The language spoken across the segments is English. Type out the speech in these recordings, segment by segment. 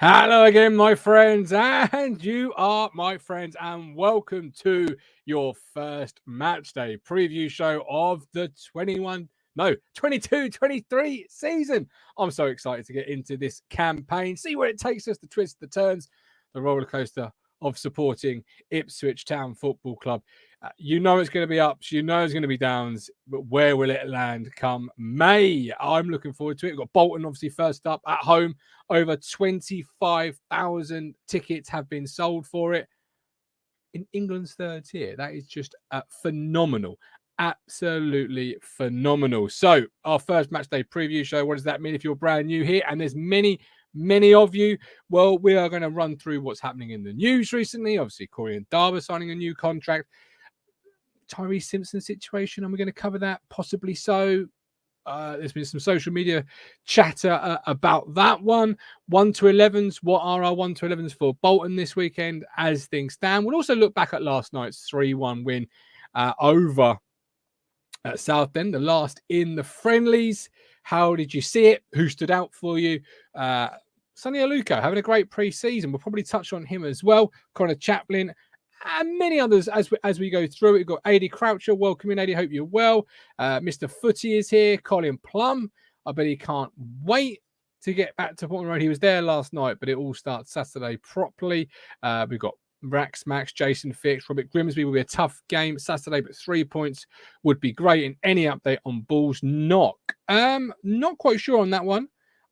Hello again, my friends, and you are my friends, and welcome to your first match day preview show of the 22-23 season. I'm so excited to get into this campaign, see where it takes us, the twists, the turns, the roller coaster of supporting Ipswich Town Football Club. You know it's going to be ups, you know it's going to be downs, but where will it land come May? I'm looking forward to it. We've got Bolton, obviously, first up at home. Over 25,000 tickets have been sold for it in England's third tier. That is just phenomenal. Absolutely phenomenal. So our first match day preview show, what does that mean if you're brand new here? And there's many of you. Well, we are going to run through what's happening in the news recently. Obviously, Corey and Darby signing a new contract. Tyree Simpson situation, and we're going to cover that, possibly so. There's been some social media chatter about that one. 1-11s. What are our 1-11s for Bolton this weekend as things stand? We'll also look back at last night's 3-1 win over at Southend, the last in the friendlies. How did you see it? Who stood out for you? Sonny Aluko having a great pre-season. We'll probably touch on him as well. Connor Chaplin and many others as we go through. We've got AD Croucher. Welcome in, AD. Hope you're well. Mr. Footy is here. Colin Plum. I bet he can't wait to get back to Portman Road. He was there last night, but it all starts Saturday properly. We've got Rax, Max, Jason Fix, Robert Grimsby. Will be a tough game Saturday, but 3 points would be great. And any update on Bulls knock? Not quite sure on that one.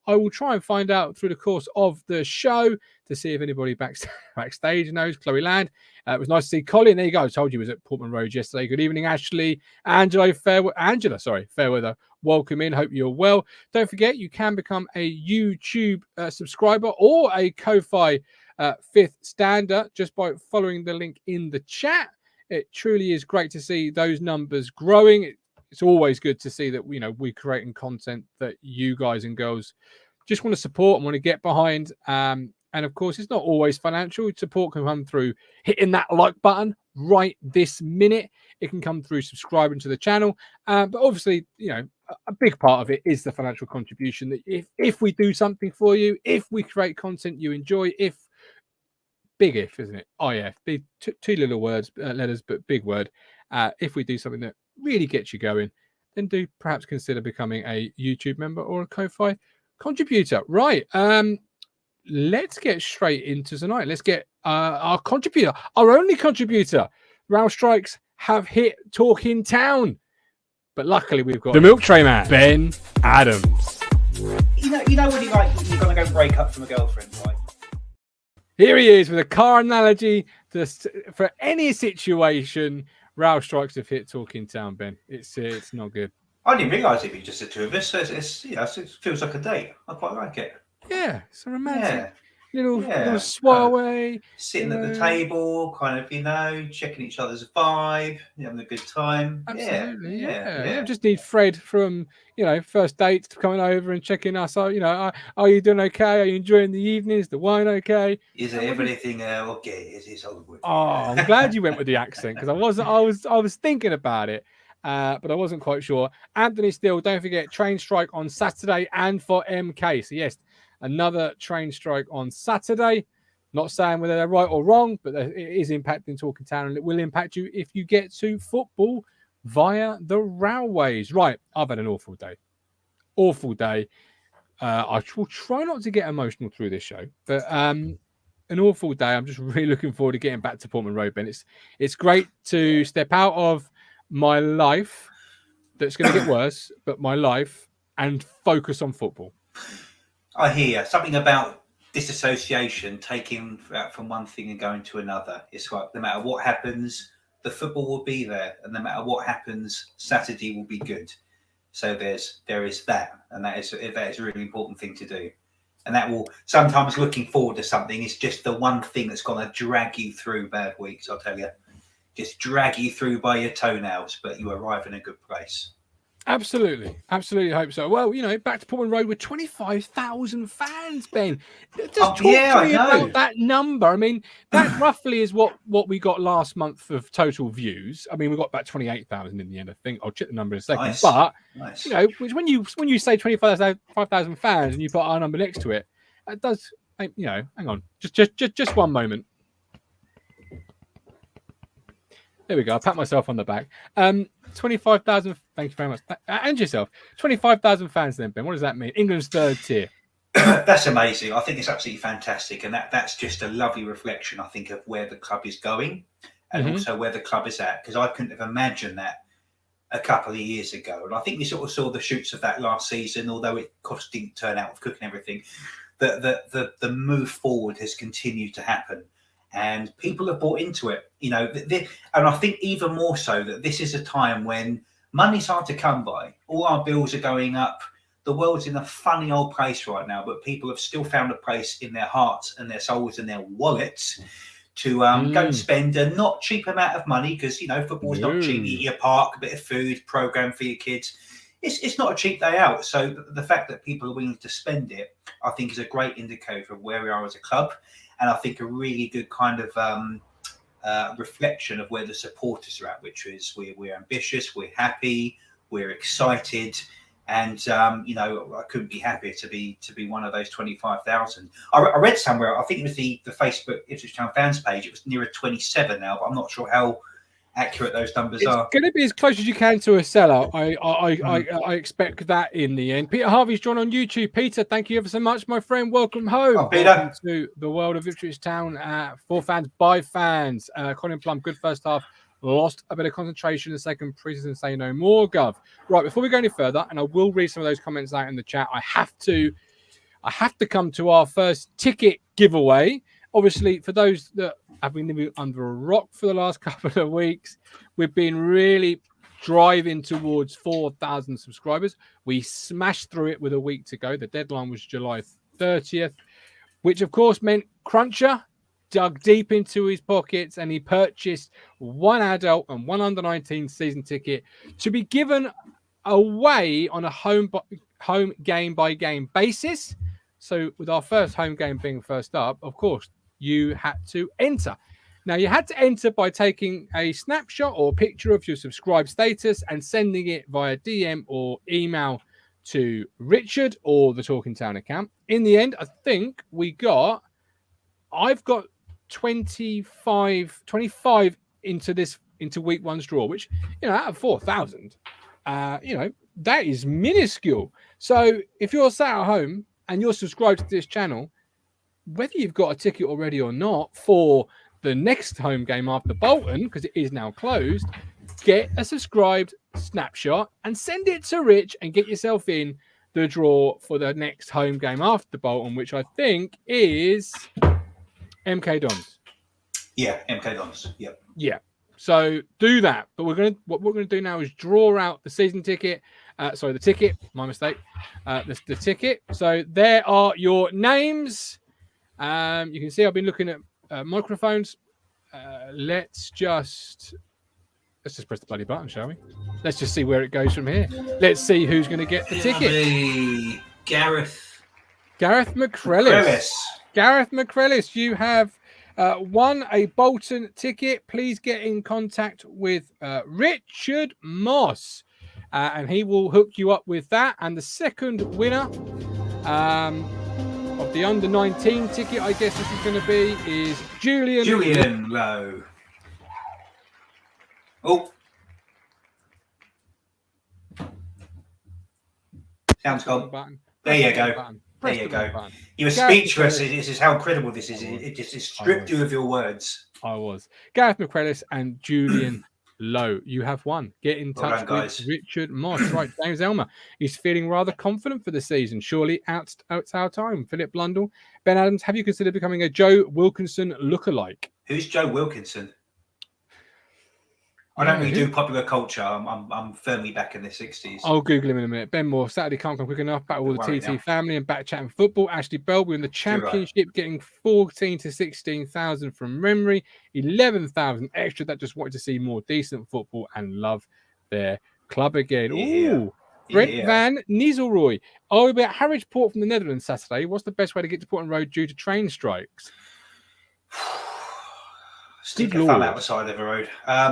I will try and find out through the course of the show to see if anybody backstage knows. Chloe Land. It was nice to see Colin. There you go. I told you he was at Portman Road yesterday. Good evening, Ashley. Angela, Fairweather. Welcome in. Hope you're well. Don't forget, you can become a YouTube subscriber or a Ko-Fi fifth stander just by following the link in the chat. It truly is great to see those numbers growing. It's always good to see that, we're creating content that you guys and girls just want to support and want to get behind. And of course, it's not always financial. Support can come through hitting that like button right this minute. It can come through subscribing to the channel. But obviously, a big part of it is the financial contribution. That if we do something for you, if we create content you enjoy, big if, isn't it? IF, big two little words, letters, but big word. If we do something that really gets you going, then do perhaps consider becoming a YouTube member or a Ko-Fi contributor. Right. Let's get straight into tonight. Let's get our contributor, our only contributor. Row Strikes have hit Talking Town, but luckily we've got the Milktray Ben Adams. You know when you're gonna go break up from a girlfriend, right? Here he is with a car analogy for any situation. Row Strikes have hit Talking Town, Ben. It's not good. I didn't realise it'd be just the two of us. It feels like a date. I quite like it. Yeah, it's a romantic little kind sway. Sitting at the table, kind of, checking each other's vibe, having a good time. Absolutely, yeah. Just need Fred from, first dates coming over and checking us out. Are you doing okay? Are you enjoying the evening? Is the wine okay? Is everything okay? Is it all good? Oh, I'm glad you went with the accent because I was thinking about it. But I wasn't quite sure. Anthony Steele, don't forget, train strike on Saturday and for MK. So yes, another train strike on Saturday. Not saying whether they're right or wrong, but it is impacting Talking Town, and it will impact you if you get to football via the railways. Right, I've had an awful day. I will try not to get emotional through this show, but an awful day. I'm just really looking forward to getting back to Portman Road, Ben. It's great to step out of my life that's going to get worse, but my life, and focus on football. I hear something about disassociation, taking from one thing and going to another. It's like no matter what happens, the football will be there, and no matter what happens, Saturday will be good. So there is that, and that is a really important thing to do. And that will sometimes looking forward to something is just the one thing that's going to drag you through bad weeks. I'll tell you. Just drag you through by your toenails, but you arrive in a good place. Absolutely hope so. Well, back to Portman Road with 25,000 fans, Ben. Just talk to me about that number. I mean, that roughly is what we got last month of total views. I mean, we got about 28,000 in the end, I think. I'll check the number in a second. Nice. But when you say 25,000 fans and you put our number next to it, it does You know, hang on, just one moment. There we go. I pat myself on the back. 25,000. Thank you very much. And yourself. 25,000 fans then, Ben. What does that mean? England's third tier. That's amazing. I think it's absolutely fantastic. And that's just a lovely reflection, I think, of where the club is going and also where the club is at. Because I couldn't have imagined that a couple of years ago. And I think we sort of saw the shoots of that last season, although it, of course, didn't turn out with Cook and everything. The move forward has continued to happen. And people have bought into it, you know, and I think even more so that this is a time when money's hard to come by. All our bills are going up. The world's in a funny old place right now, but people have still found a place in their hearts and their souls and their wallets to go and spend a not cheap amount of money, because, you know, football's not cheap. You eat your park, a bit of food, program for your kids. It's not a cheap day out. So the fact that people are willing to spend it, I think, is a great indicator of where we are as a club. And I think a really good kind of reflection of where the supporters are at, which is we're ambitious, we're happy, we're excited, and you know, I couldn't be happier to be one of those 25,000. I read somewhere, I think it was the Facebook Ipswich Town fans page. It was nearer 27 now, but I'm not sure how accurate those numbers are. It's going to be as close as you can to a sellout. I expect that in the end. Peter Harvey's joined on YouTube. Peter, thank you ever so much, my friend. Welcome home. Oh, Peter. Welcome to the world of Ipswich Town for fans, by fans. Colin Plum, good first half. Lost a bit of concentration in the second pre-season. Say no more, Gov. Right, before we go any further, and I will read some of those comments out in the chat, I have to come to our first ticket giveaway. Obviously, for those that have been living under a rock for the last couple of weeks, we've been really driving towards 4,000 subscribers. We smashed through it with a week to go. The deadline was July 30th, which, of course, meant Cruncher dug deep into his pockets and he purchased one adult and one under-19 season ticket to be given away on a home game-by-game basis. So with our first home game being first up, of course, you had to enter. Now, you had to enter by taking a snapshot or picture of your subscribe status and sending it via DM or email to Richard or the Talking Town account. In the end, I think I've got 25 into week one's draw, which, you know, out of 4,000, you know, that is minuscule. So if you're sat at home and you're subscribed to this channel, whether you've got a ticket already or not for the next home game after Bolton, because it is now closed, get a subscribed snapshot and send it to Rich and get yourself in the draw for the next home game after Bolton, which I think is MK Dons. Yeah, MK Dons. Yep. Yeah. So do that. But what we're gonna do now is draw out the season ticket. The ticket. My mistake. The ticket. So there are your names. You can see I've been looking at microphones. Let's just press the bloody button, shall we? Let's just see where it goes from here. Let's see who's going to get the ticket. Gareth McCrellis. Gareth McCrellis, you have won a Bolton ticket. Please get in contact with Richard Moss, and he will hook you up with that. And the second winner of the under-19 ticket, I guess this is going to be, is Julian Lowe. Oh. Sounds gone. There you go. There you go. You were speechless. This is how incredible this is. It just stripped you of your words. I was. Gareth McCrellis and Julian Lowe, you have won. Get in touch with Richard Moss. Right, James Elmer. He's feeling rather confident for the season. Surely it's our time. Philip Blundell. Ben Adams, have you considered becoming a Joe Wilkinson lookalike? Who's Joe Wilkinson? I don't really do popular culture. I'm firmly back in the 60s. I'll Google him in a minute. Ben Moore, Saturday can't come quick enough. Back with all the TT family and back chatting football. Ashley Bell, we're in the championship, getting 14 to 16,000 from memory. 11,000 extra that just wanted to see more decent football and love their club again. Yeah. Ooh. Brent Van Nieselrooy. Oh, we'll be at Harwich Port from the Netherlands Saturday. What's the best way to get to Portland Road due to train strikes? Stick your thumb outside of the road.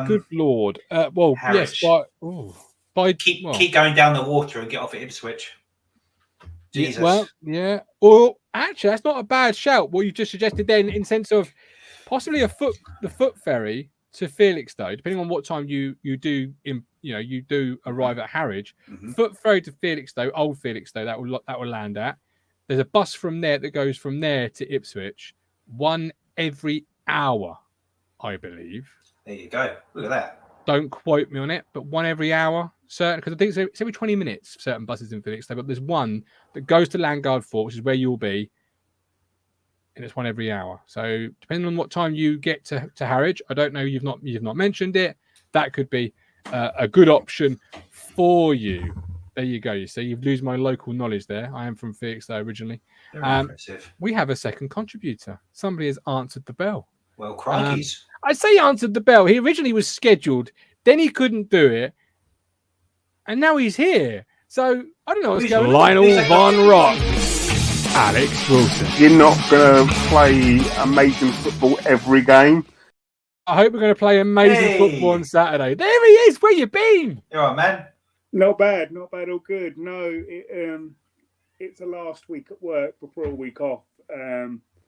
Good Lord. Well, Harwich. yes, but keep going down the water and get off at Ipswich. Jesus. Yeah, well, yeah. Or actually, that's not a bad shout. What you just suggested then, in sense of possibly the foot ferry to Felixstowe, depending on what time you do arrive at Harwich. Foot ferry to Felixstowe, Old Felixstowe, that will land at. There's a bus from there that goes from there to Ipswich, one every hour, I believe. There you go. Look at that. Don't quote me on it, but one every hour, certain, because I think it's every 20 minutes, certain buses in Felixstowe, but there's one that goes to Landguard Fort, which is where you'll be, and it's one every hour. So depending on what time you get to Harwich, I don't know, you've not mentioned it, that could be a good option for you. There you go. You see, you've lose my local knowledge there. I am from Felixstowe originally. Very impressive. We have a second contributor. Somebody has answered the bell. Well, crikeys. I say he answered the bell. He originally was scheduled, then he couldn't do it, and now he's here. So I don't know what's going on. Lionel Von Rock, Alex Wilson. You're not going to play amazing football every game. I hope we're going to play amazing football on Saturday. There he is. Where you been? You all right, man? Not bad, all good. No, it's the last week at work before a week off.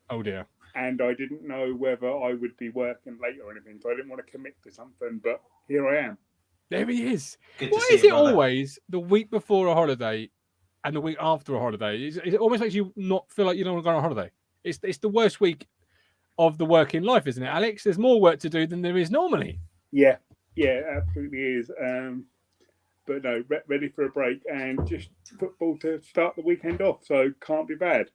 Oh dear. And I didn't know whether I would be working late or anything, so I didn't want to commit to something, but here I am. There he is. Good Why is it always the week before a holiday and the week after a holiday? It almost makes you not feel like you don't want to go on a holiday. It's the worst week of the working life, isn't it, Alex? There's more work to do than there is normally. Yeah, absolutely is. But no, ready for a break and just football to start the weekend off, so can't be bad.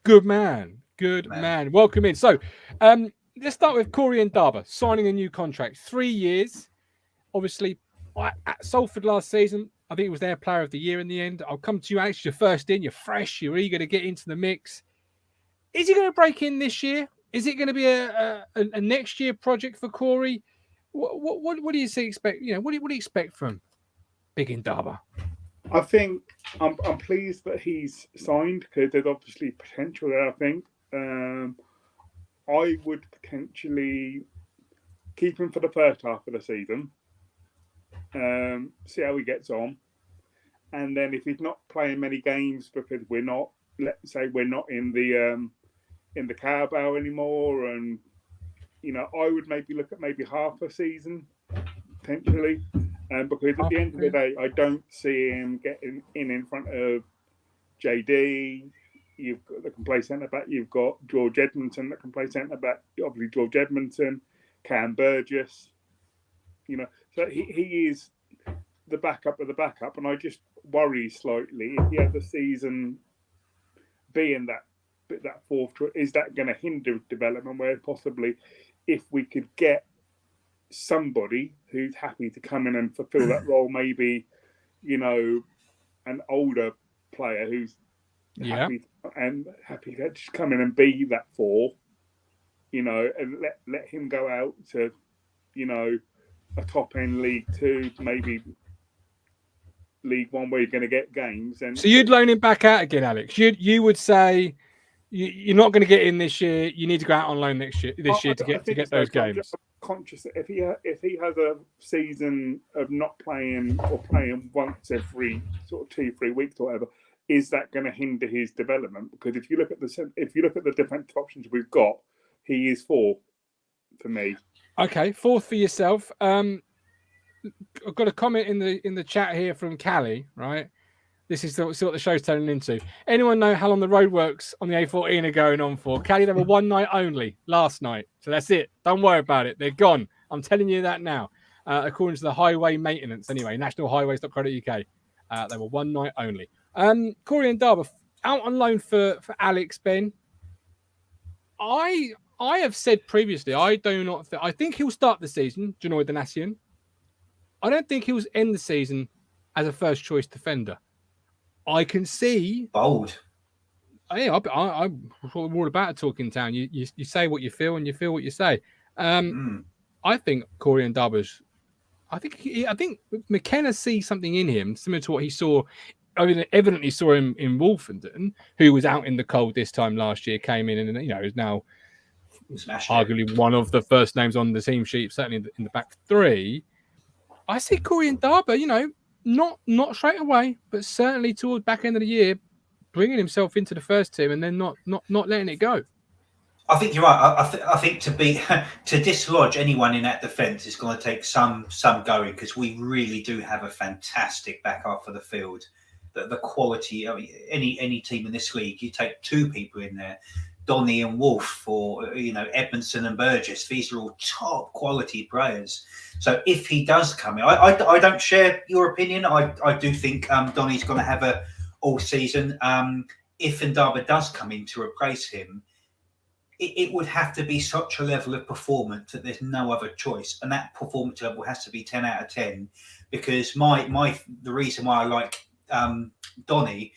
Good man. Good man. Welcome in. So let's start with Corey and Darber signing a new contract. 3 years. Obviously, at Salford last season, I think it was their player of the year in the end. I'll come to you, Alex. You're first in. You're fresh. You're eager to get into the mix. Is he going to break in this year? Is it going to be a next year project for Corey? What do you expect? What do you expect from Big in Darber? I think I'm pleased that he's signed because there's obviously potential there. I think I would potentially keep him for the first half of the season, see how he gets on, and then if he's not playing many games because we're not, let's say we're not in the Carabao anymore, and I would maybe look at maybe half a season potentially. Because at the end of the day, I don't see him getting in front of JD. You've got the can play centre back. You've got George Edmonton that can play centre back. Obviously, George Edmonton, Cam Burgess. So he is the backup of the backup, and I just worry slightly if he has the season being that fourth. Is that going to hinder development? Where possibly, if we could get somebody who's happy to come in and fulfill that role, maybe an older player who's happy to just come in and be that four, and let him go out to a top end League Two, maybe League One, where you're going to get games. And so you'd loan him back out again, Alex. You would say you're not going to get in this year. You need to go out on loan next year to get those games. Conscious that if he has a season of not playing or playing once every sort of 2-3 weeks or whatever, is that going to hinder his development? Because if you look at the defensive options we've got, he is fourth for me. Okay, fourth for yourself. I've got a comment in the chat here from Callie. Right, this is what the show's turning into. Anyone know how long the roadworks on the A14 are going on for? Callie, they were one night only last night. So that's it. Don't worry about it. They're gone. I'm telling you that now. According to the highway maintenance, anyway, nationalhighways.co.uk. They were one night only. Corey and Darber, out on loan for Alex, Ben. I have said previously, I think he'll start the season, Janoy Danasian. I don't think he'll end the season as a first choice defender. I can see bold. I'm all about a talking town. You say what you feel and you feel what you say. I think Corey and Darber's. I think McKenna sees something in him similar to what he saw. I mean, evidently saw him in Wolfenden, who was out in the cold this time last year. Came in and is now arguably one of the first names on the team sheet, certainly in the back three. I see Corey and Darber. Not straight away, but certainly towards back end of the year, bringing himself into the first team and then not letting it go. I think you're right. I think to dislodge anyone in that defence is going to take some going, because we really do have a fantastic back half of the field. The quality, I mean, any team in this league, you take two people in there, Donny and Wolf, or Edmondson and Burgess. These are all top quality players. So if he does come in, I don't share your opinion. I do think Donny's going to have a all season. If Ndaba does come in to replace him, it would have to be such a level of performance that there's no other choice, and that performance level has to be 10 out of 10. Because the reason why I like Donny,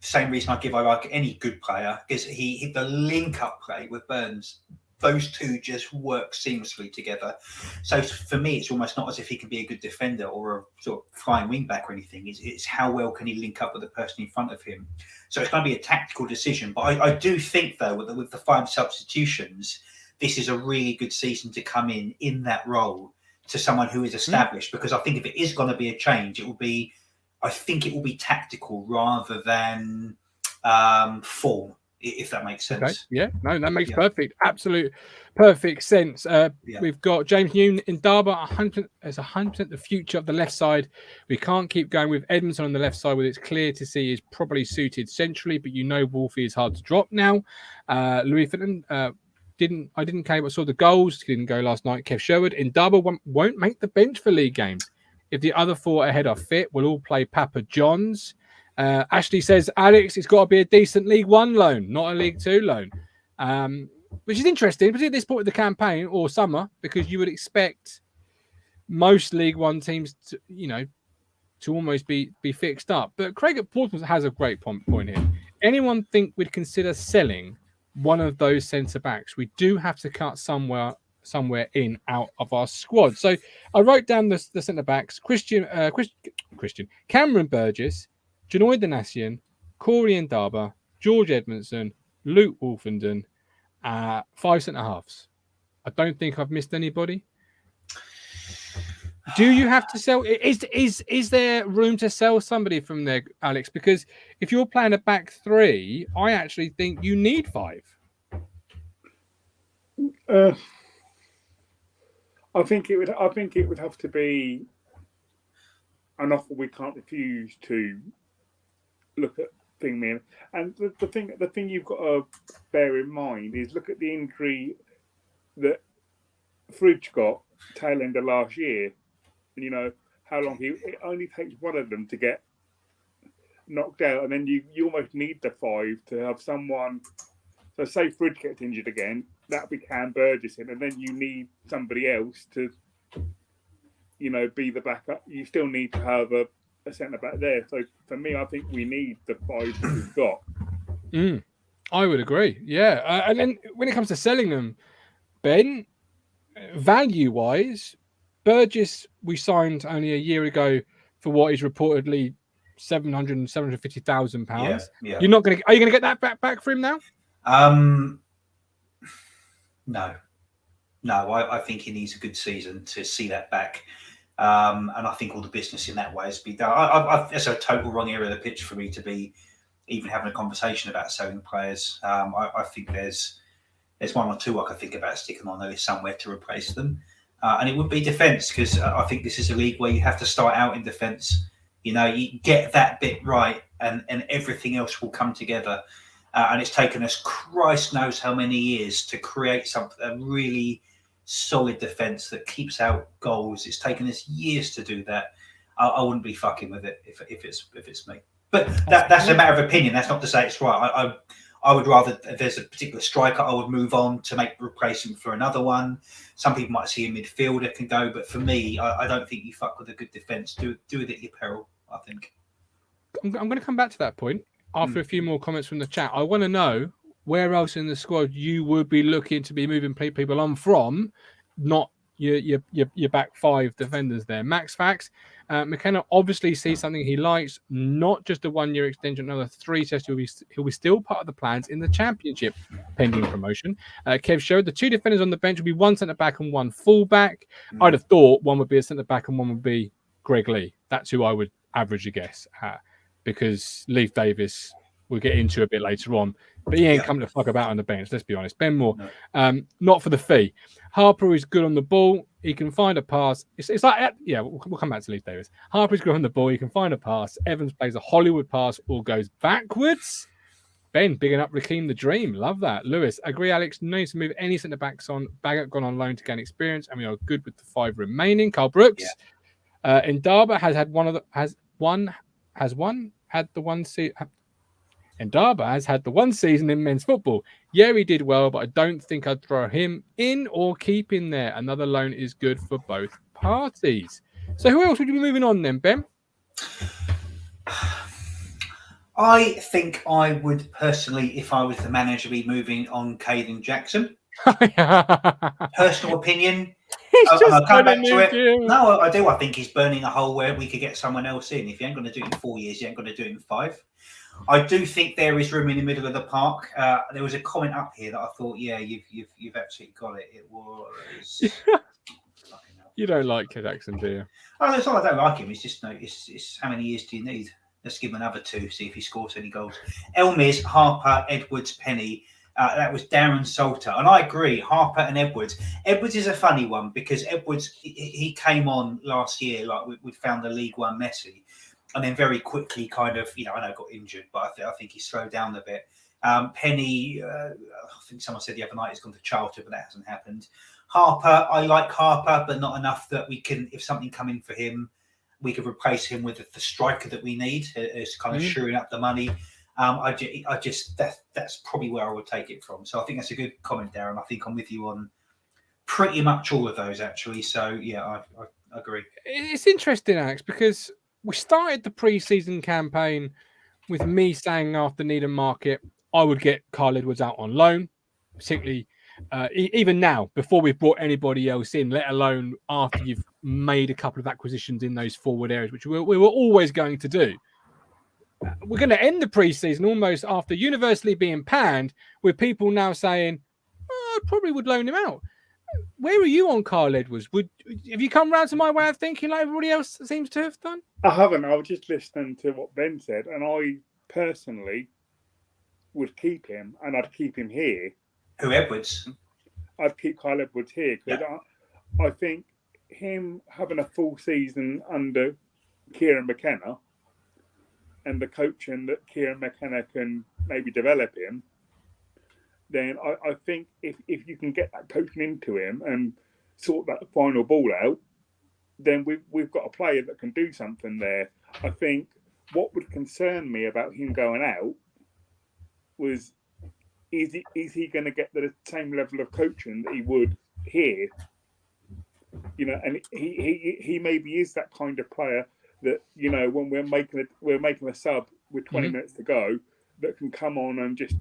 same reason I like any good player, is the link up play with Burns. Those two just work seamlessly together. So for me, it's almost not as if he can be a good defender or a sort of flying wing back or anything. It's how well can he link up with the person in front of him. So it's going to be a tactical decision. But I do think, though, with the 5 substitutions, this is a really good season to come in that role to someone who is established. Because I think if it is going to be a change, it will be tactical rather than form. If that makes sense. Okay. Yeah, no, that makes perfect sense. We've got James Newton in Ndaba, 100% as 100% the future of the left side. We can't keep going with Edmondson on the left side, where it's clear to see is probably suited centrally, but Wolfie is hard to drop now. Louis Fenton didn't care, but saw the goals. He didn't go last night. Kev Sherwood in Ndaba won't make the bench for league games. If the other 4 ahead are fit, we'll all play Papa John's. Ashley says, Alex, it's got to be a decent League One loan, not a League Two loan, which is interesting, particularly at this point of the campaign or summer, because you would expect most League One teams to almost be fixed up. But Craig at Portsmouth has a great point here. Anyone think we'd consider selling one of those centre backs? We do have to cut somewhere out of our squad. So I wrote down the centre backs: Christian, Cameron Burgess, Janoy Danassian, Corey Ndaba, George Edmondson, Luke Wolfenden, 5 centre halves. I don't think I've missed anybody. Do you have to sell? Is there room to sell somebody from there, Alex? Because if you're playing a back 3, I actually think you need 5. I think it would have to be an offer we can't refuse to look at thing. And the thing you've got to bear in mind is look at the injury that Fridge got tail end of last year. And how long it only takes one of them to get knocked out, and then you almost need the 5 to have someone. So say Fridge gets injured again, that'll be Cam Burgess in, and then you need somebody else to be the backup. You still need to have a centre back there. So for me, I think we need the 5 that we've got. I would agree. Yeah, and then when it comes to selling them, Ben, value wise, Burgess we signed only a year ago for what is reportedly £750,000. Yeah. You're not going to. Are you going to get that back for him now? No. I think he needs a good season to see that back. And I think all the business in that way has been done. It's a total wrong area of the pitch for me to be even having a conversation about selling players. I think there's 1 or 2 I can think about sticking on the list somewhere to replace them. And it would be defence, because I think this is a league where you have to start out in defence. You get that bit right, and everything else will come together. And it's taken us Christ knows how many years to create something, a really solid defence that keeps out goals. It's taken us years to do that. I wouldn't be fucking with it if it's me. But that's a matter of opinion. That's not to say it's right. I would rather, if there's a particular striker, I would move on to make replacement for another one. Some people might see a midfielder can go, but for me, I don't think you fuck with a good defence. Do it at your peril, I think. I'm going to come back to that point after a few more comments from the chat. I want to know where else in the squad you would be looking to be moving people on from, not your back 5 defenders there. Max Fax, McKenna obviously sees something he likes, not just a 1-year extension, another 3 tests. He'll be still part of the plans in the Championship, pending promotion. Kev showed the 2 defenders on the bench would be 1 centre back and 1 full back. I'd have thought one would be a centre back and one would be Greg Lee. That's who I would average a guess at, because Leif Davis we'll get into a bit later on. But he ain't come to fuck about on the bench, let's be honest. Ben Moore, not for the fee. Harper is good on the ball. He can find a pass. It's like, yeah, we'll come back to Leif Davis. Harper is good on the ball. He can find a pass. Evans plays a Hollywood pass or goes backwards. Ben, bigging up Raheem the Dream. Love that. Lewis, agree, Alex. No need to move any centre backs on. Baggett gone on loan to gain experience, and we are good with the 5 remaining. Carl Brooks, Indaba Indaba has had the one season in men's football. Yeah, he did well, but I don't think I'd throw him in or keep in there. Another loan is good for both parties. So who else would you be moving on then, Ben? I think I would personally, if I was the manager, be moving on Caden Jackson. Personal opinion. I'll come back to it. No, I do. I think he's burning a hole where we could get someone else in. If you ain't going to do it in 4 years, you ain't going to do it in 5. I do think there is room in the middle of the park. There was a comment up here that I thought, yeah, you've absolutely got it. It was. You don't like Jackson, do you? Oh, it's not I don't like him. It's just it's how many years do you need? Let's give him another 2, see if he scores any goals. Elmis, Harper, Edwards, Penny. That was Darren Salter. And I agree, Harper and Edwards. Edwards is a funny one because Edwards, he came on last year, like we found the League One Messi. And then very quickly kind of, I know got injured, but I think he slowed down a bit. Penny, I think someone said the other night he's gone to Charlton, but that hasn't happened. Harper, I like Harper, but not enough that we can, if something come in for him, we could replace him with the striker that we need. It's kind of shoring up the money. I just that's probably where I would take it from. So I think that's a good comment, Darren. I think I'm with you on pretty much all of those, actually. So yeah, I agree. It's interesting, Alex, because we started the pre-season campaign with me saying after Needham Market, I would get Carl Edwards out on loan, particularly even now, before we've brought anybody else in, let alone after you've made a couple of acquisitions in those forward areas, which we were always going to do. We're going to end the pre-season almost after universally being panned, with people now saying, I probably would loan him out. Where are you on Carl Edwards? Have you come round to my way of thinking like everybody else seems to have done? I haven't. I was just listening to what Ben said, and I personally would keep him, and I'd keep him here. Who, Edwards? I'd keep Carl Edwards here because I think him having a full season under Kieran McKenna and the coaching that Kieran McKenna can maybe develop him, then I think if you can get that coaching into him and sort that final ball out, then we've got a player that can do something there. I think what would concern me about him going out was, is he going to get the same level of coaching that he would here? And he maybe is that kind of player that, when we're making a sub with 20 minutes to go, that can come on and just,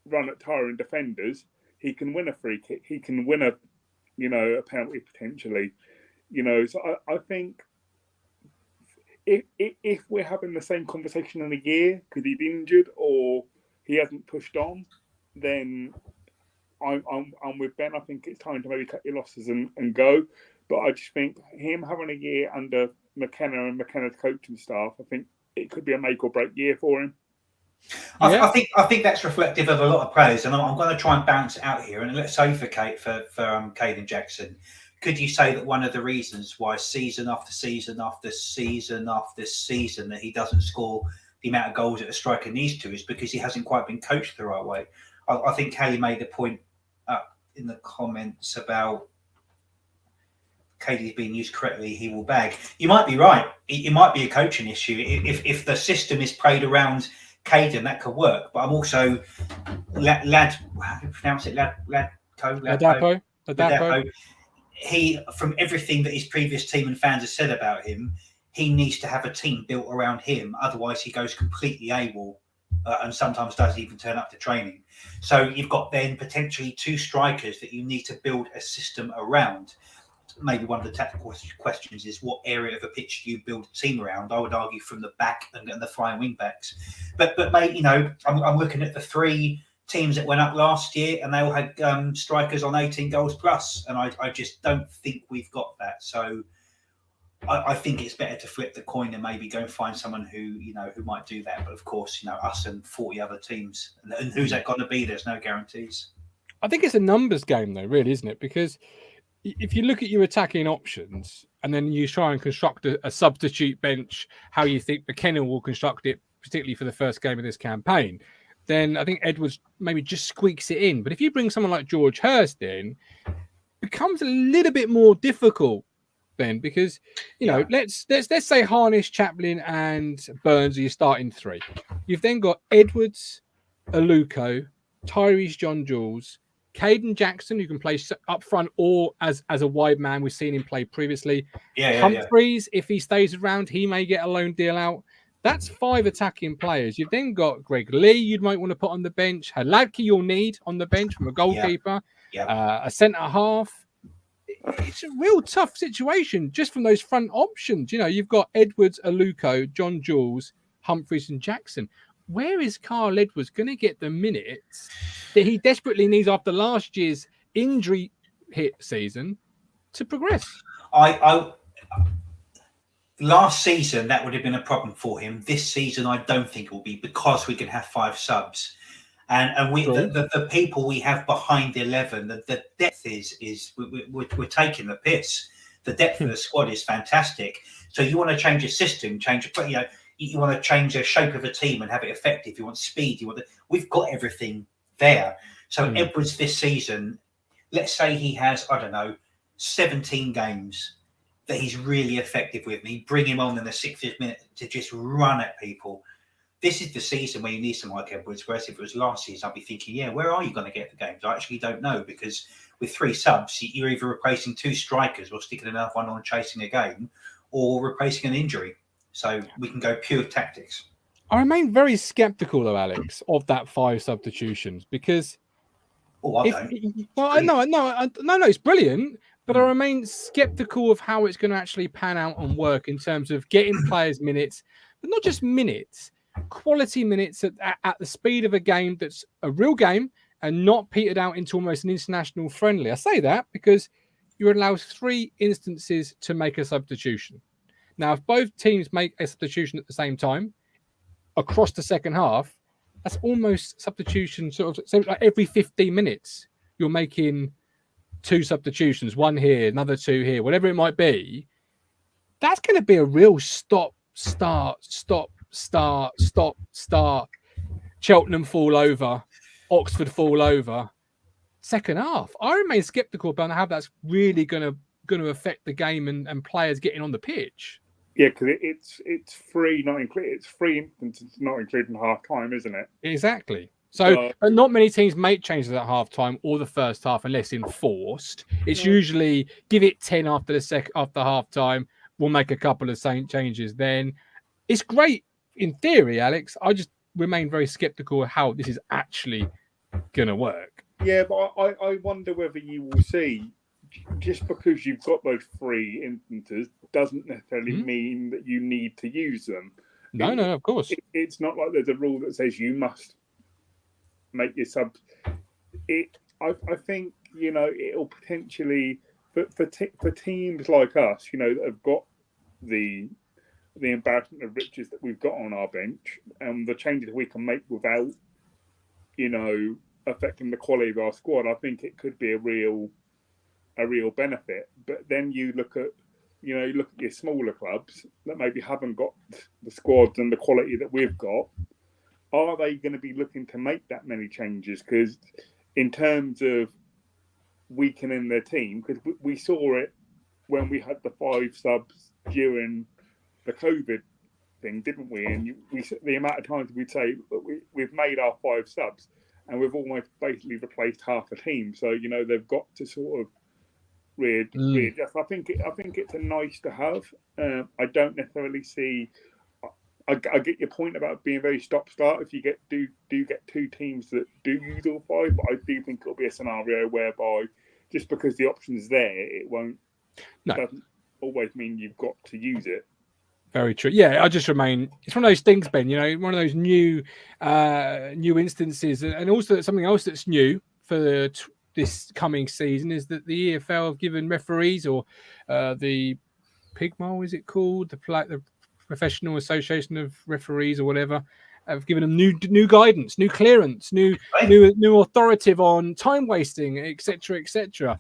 run at tiring defenders. He can win a free kick. He can win a penalty potentially. So I think if we're having the same conversation in a year because he's injured or he hasn't pushed on, then I'm with Ben. I think it's time to maybe cut your losses and go. But I just think him having a year under McKenna and McKenna's coaching staff, I think it could be a make or break year for him. I think that's reflective of a lot of players, and I'm going to try and balance it out here. And let's say for Caden Jackson, could you say that one of the reasons why season after season after season after season that he doesn't score the amount of goals that a striker needs to is because he hasn't quite been coached the right way? I think Kelly made the point in the comments about Caden's being used correctly, he will bag. You might be right. It might be a coaching issue. If the system is played around Caden, that could work. But I'm also how do you pronounce it? Ladapo. He, from everything that his previous team and fans have said about him, he needs to have a team built around him. Otherwise, he goes completely AWOL and sometimes doesn't even turn up to training. So you've got then potentially 2 strikers that you need to build a system around. Maybe one of the tactical questions is what area of a pitch do you build a team around? I would argue from the back and the flying wing backs. But mate, I'm looking at the 3 teams that went up last year and they all had strikers on 18 goals plus. And I just don't think we've got that. So I think it's better to flip the coin and maybe go and find someone who might do that. But of course, us and 40 other teams, and who's that going to be? There's no guarantees. I think it's a numbers game, though, really, isn't it? Because if you look at your attacking options and then you try and construct a substitute bench, how you think McKenna will construct it, particularly for the first game of this campaign, then I think Edwards maybe just squeaks it in. But if you bring someone like George Hurst in, it becomes a little bit more difficult then, because let's say Harnish, Chaplin, and Burns are your starting three. You've then got Edwards, Aluko, Tyrese John-Jules, Caden Jackson, who can play up front or as a wide man. We've seen him play previously. Humphreys, if he stays around, he may get a loan deal out. That's 5 attacking players. You've then got Greg Lee, you might want to put on the bench. Haladki, you'll need on the bench from a goalkeeper, a centre half. It's a real tough situation just from those front options. You've got Edwards, Aluko, John Jules, Humphreys, and Jackson. Where is Carl Edwards going to get the minutes that he desperately needs after last year's injury hit season to progress? Last season, that would have been a problem for him. This season, I don't think it will be, because we can have 5 subs. And we the people we have behind the 11, the depth is we're taking the piss. The depth of the squad is fantastic. So you want to change a system, you want to change the shape of a team and have it effective. You want speed. We've got everything there. So Edwards this season, let's say he has 17 games that he's really effective with, and you bring him on in the 60th minute to just run at people. This is the season where you need someone like Edwards, whereas if it was last season, I'd be thinking, where are you going to get the games? I actually don't know, because with 3 subs, you're either replacing 2 strikers or sticking another one on chasing a game, or replacing an injury. So we can go pure tactics. I remain very sceptical, though, Alex, of that 5 substitutions, because... it's brilliant, but I remain sceptical of how it's going to actually pan out and work in terms of getting players minutes, but not just minutes, quality minutes at the speed of a game that's a real game and not petered out into almost an international friendly. I say that because you allow 3 instances to make a substitution. Now, if both teams make a substitution at the same time across the second half, that's almost substitution sort of like every 15 minutes. You're making 2 substitutions, 1 here, another 2 here, whatever it might be. That's going to be a real stop, start. Cheltenham fall over, Oxford fall over. Second half, I remain sceptical about how that's really going to affect the game and players getting on the pitch. Yeah, because it's 3, it's 3 instances, not including half time, isn't it? Exactly. So, but not many teams make changes at half time or the first half unless enforced. It's usually give it 10 after half time. We'll make a couple of changes then. It's great in theory, Alex. I just remain very skeptical of how this is actually going to work. Yeah, but I wonder whether you will see, just because you've got those 3 instances doesn't necessarily mean that you need to use them. No, of course. It's not like there's a rule that says you must make your subs. I think, it'll potentially, for teams like us, that have got the embarrassment of riches that we've got on our bench, and the changes we can make without, affecting the quality of our squad, I think it could be a real benefit. But then you look at your smaller clubs that maybe haven't got the squads and the quality that we've got. Are they going to be looking to make that many changes? Because in terms of weakening their team, because we saw it when we had the 5 subs during the COVID thing, didn't we? And the amount of times we'd say, look, we've made our 5 subs and we've almost basically replaced half the team. So, they've got to sort of readjust. I think it's a nice to have. I don't necessarily see... I get your point about being very stop-start if you do get 2 teams that do use all 5, but I do think it'll be a scenario whereby just because the option's there, it doesn't always mean you've got to use it. Very true. Yeah, I just remain. It's one of those things, Ben. One of those new instances, and also something else that's new for this coming season is that the EFL have given referees or the PIGMOL, is it called? The Professional Association of Referees or whatever, have given them new guidance, new clearance, new authoritative on time wasting, etc., etc.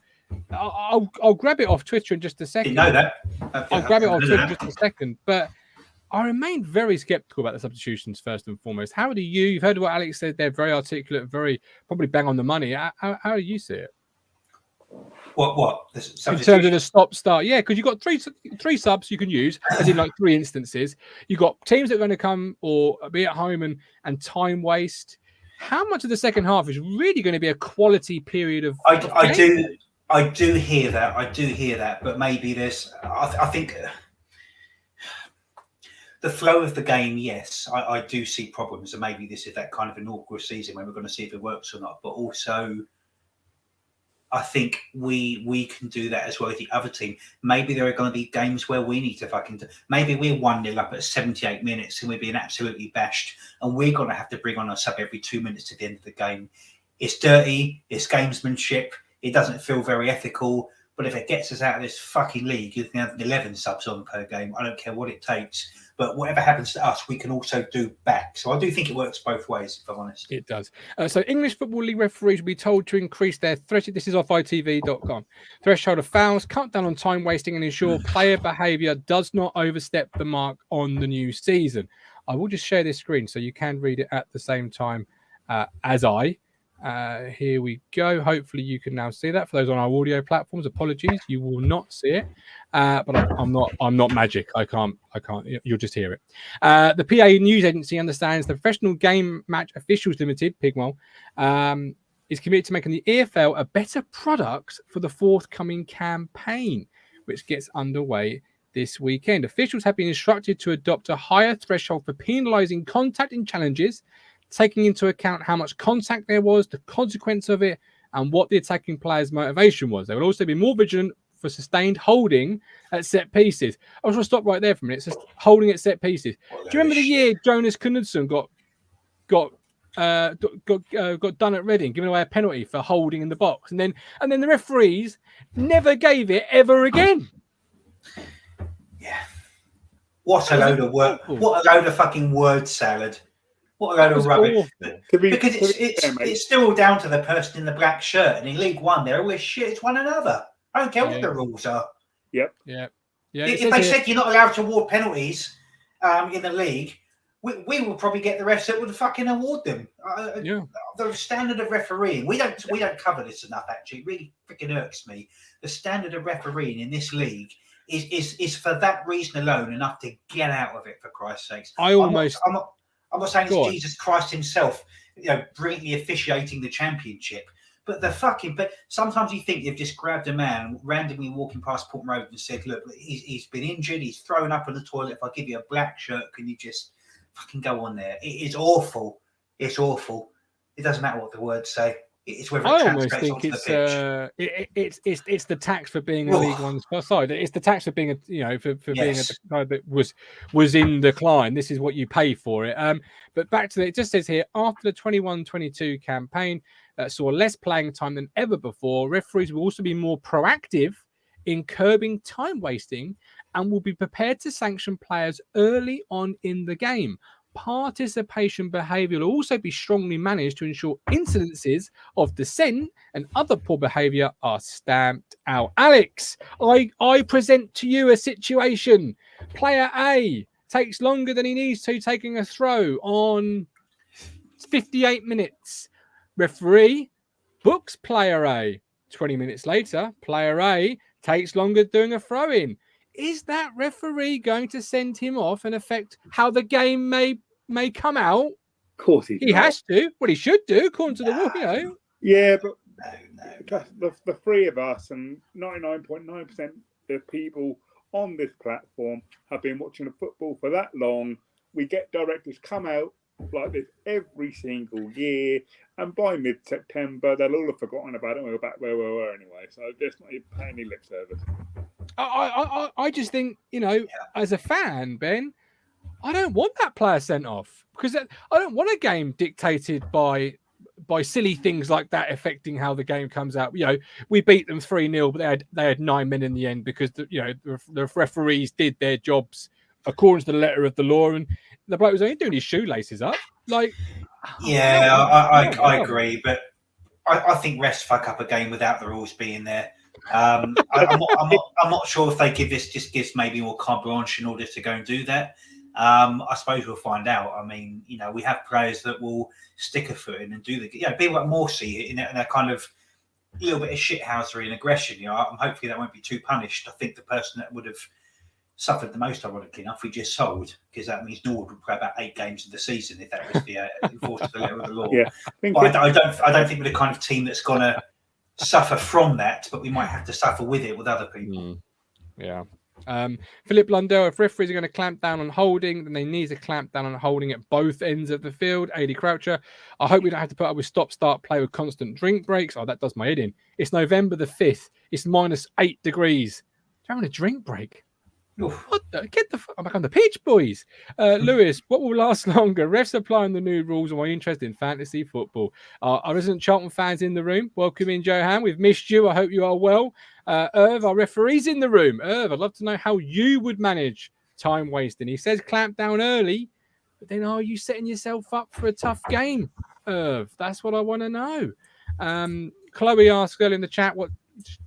I'll grab it off Twitter in just a second. Didn't know that. I'll grab it off Twitter in just a second. But I remain very skeptical about the substitutions first and foremost. How do you? You've heard what Alex said. They're very articulate, very probably bang on the money. How do you see it? What? In terms of the stop-start, yeah, because you've got three subs you can use, as in like 3 instances. You've got teams that are going to come or be at home and time waste. How much of the second half is really going to be a quality period of? I do hear that, but maybe there's. I think the flow of the game, yes, I do see problems, and maybe this is that kind of inaugural season when we're going to see if it works or not. But also, I think we can do that as well as the other team. Maybe there are going to be games where we need to maybe we're 1-0 up at 78 minutes and we're being absolutely bashed, and we're going to have to bring on a sub every 2 minutes to the end of the game. It's dirty, it's gamesmanship, it doesn't feel very ethical, but if it gets us out of this fucking league, you can have 11 subs on per game. I don't care what it takes. But whatever happens to us, we can also do back. So I do think it works both ways, if I'm honest. It does. So English Football League referees will be told to increase their threshold. This is off ITV.com. Threshold of fouls, cut down on time wasting, and ensure player behaviour does not overstep the mark on the new season. I will just share this screen so you can read it at the same time as I. Here we go. Hopefully you can now see that. For those on our audio platforms, apologies, you will not see it. But I'm not magic. I can't. You'll just hear it. The PA News Agency understands the Professional Game Match Officials Limited (PIGMOL) is committed to making the EFL a better product for the forthcoming campaign, which gets underway this weekend. Officials have been instructed to adopt a higher threshold for penalising contact in challenges, taking into account how much contact there was, the consequence of it, and what the attacking player's motivation was. They will also be more vigilant for sustained holding at set pieces. I was going to stop right there for a minute. It's just holding at set pieces. Do you remember the year Jonas Knudsen got done at Reading, giving away a penalty for holding in the box, and then the referees never gave it ever again? Yeah. What a load of work! What a load of fucking word salad! What a load of rubbish! Because it's still down to the person in the black shirt, and in League One, they're always shit. It's one another. I don't care what the rules are. Yep. Yeah. If they said you're not allowed to award penalties in the league, we will probably get the refs that would fucking award them. The standard of refereeing, we don't cover this enough. Actually, it really freaking irks me. The standard of refereeing in this league is for that reason alone enough to get out of it. For Christ's sakes, I'm not saying it's Jesus Christ himself, brilliantly officiating the championship. But sometimes you think they've just grabbed a man randomly walking past Port Road and said, "Look, he's been injured. He's thrown up in the toilet. If I give you a black shirt, can you just fucking go on there?" It is awful. It's awful. It doesn't matter what the words say. It's whether I almost think it's the tax for being a League One side. It's the tax for being being a side that was in decline. This is what you pay for it. But back to it just says here, after the 21-22 campaign saw less playing time than ever before, referees will also be more proactive in curbing time wasting and will be prepared to sanction players early on in the game. Participation behaviour will also be strongly managed to ensure incidences of dissent and other poor behaviour are stamped out. Alex, I present to you a situation. Player A takes longer than he needs to taking a throw on 58 minutes. Referee books player A. 20 minutes later, player A takes longer doing a throw-in. Is that referee going to send him off and affect how the game may come out? Of course he has to. Well, he should do, according to the rule, Yeah, but the three of us and 99.9% of people on this platform have been watching the football for that long. We get directors come out like this every single year, and by mid-September they'll all have forgotten about it and we're back where we were anyway, so just not even pay any lip service. I just think, as a fan, Ben, I don't want that player sent off because I don't want a game dictated by by silly things like that affecting how the game comes out. We beat them 3-0, but they had 9 men in the end because the referees did their jobs according to the letter of the law, and the bloke was only doing his shoelaces up. Like, I agree, but I think refs fuck up a game without the rules being there. I'm not sure if they gives maybe more carte blanche in order to go and do that. I suppose we'll find out. I mean, we have players that will stick a foot in and do people like Morsey in a kind of little bit of shithousery and aggression. I'm hopefully that won't be too punished. I think the person that would have suffered the most, ironically enough, we just sold, because that means Norwood would play about 8 games of the season if that was the enforced to the letter of the law. Yeah, I don't think we're the kind of team that's going to suffer from that, but we might have to suffer with it with other people. Yeah. Philip Blundell, if referees are going to clamp down on holding, then they need to clamp down on holding at both ends of the field. AD Croucher, I hope we don't have to put up with stop-start play with constant drink breaks. Oh, that does my head in. It's November the 5th. It's -8 degrees. You're having a drink break? What get the fuck back on the pitch, boys. Lewis, what will last longer? Refs applying the new rules, or my interest in fantasy football? Our resident Charlton fans in the room. Welcome in, Johan. We've missed you. I hope you are well. Irv, our referees in the room. Irv, I'd love to know how you would manage time wasting. He says clamp down early, but then are you setting yourself up for a tough game, Irv? That's what I want to know. Chloe asked earlier in the chat,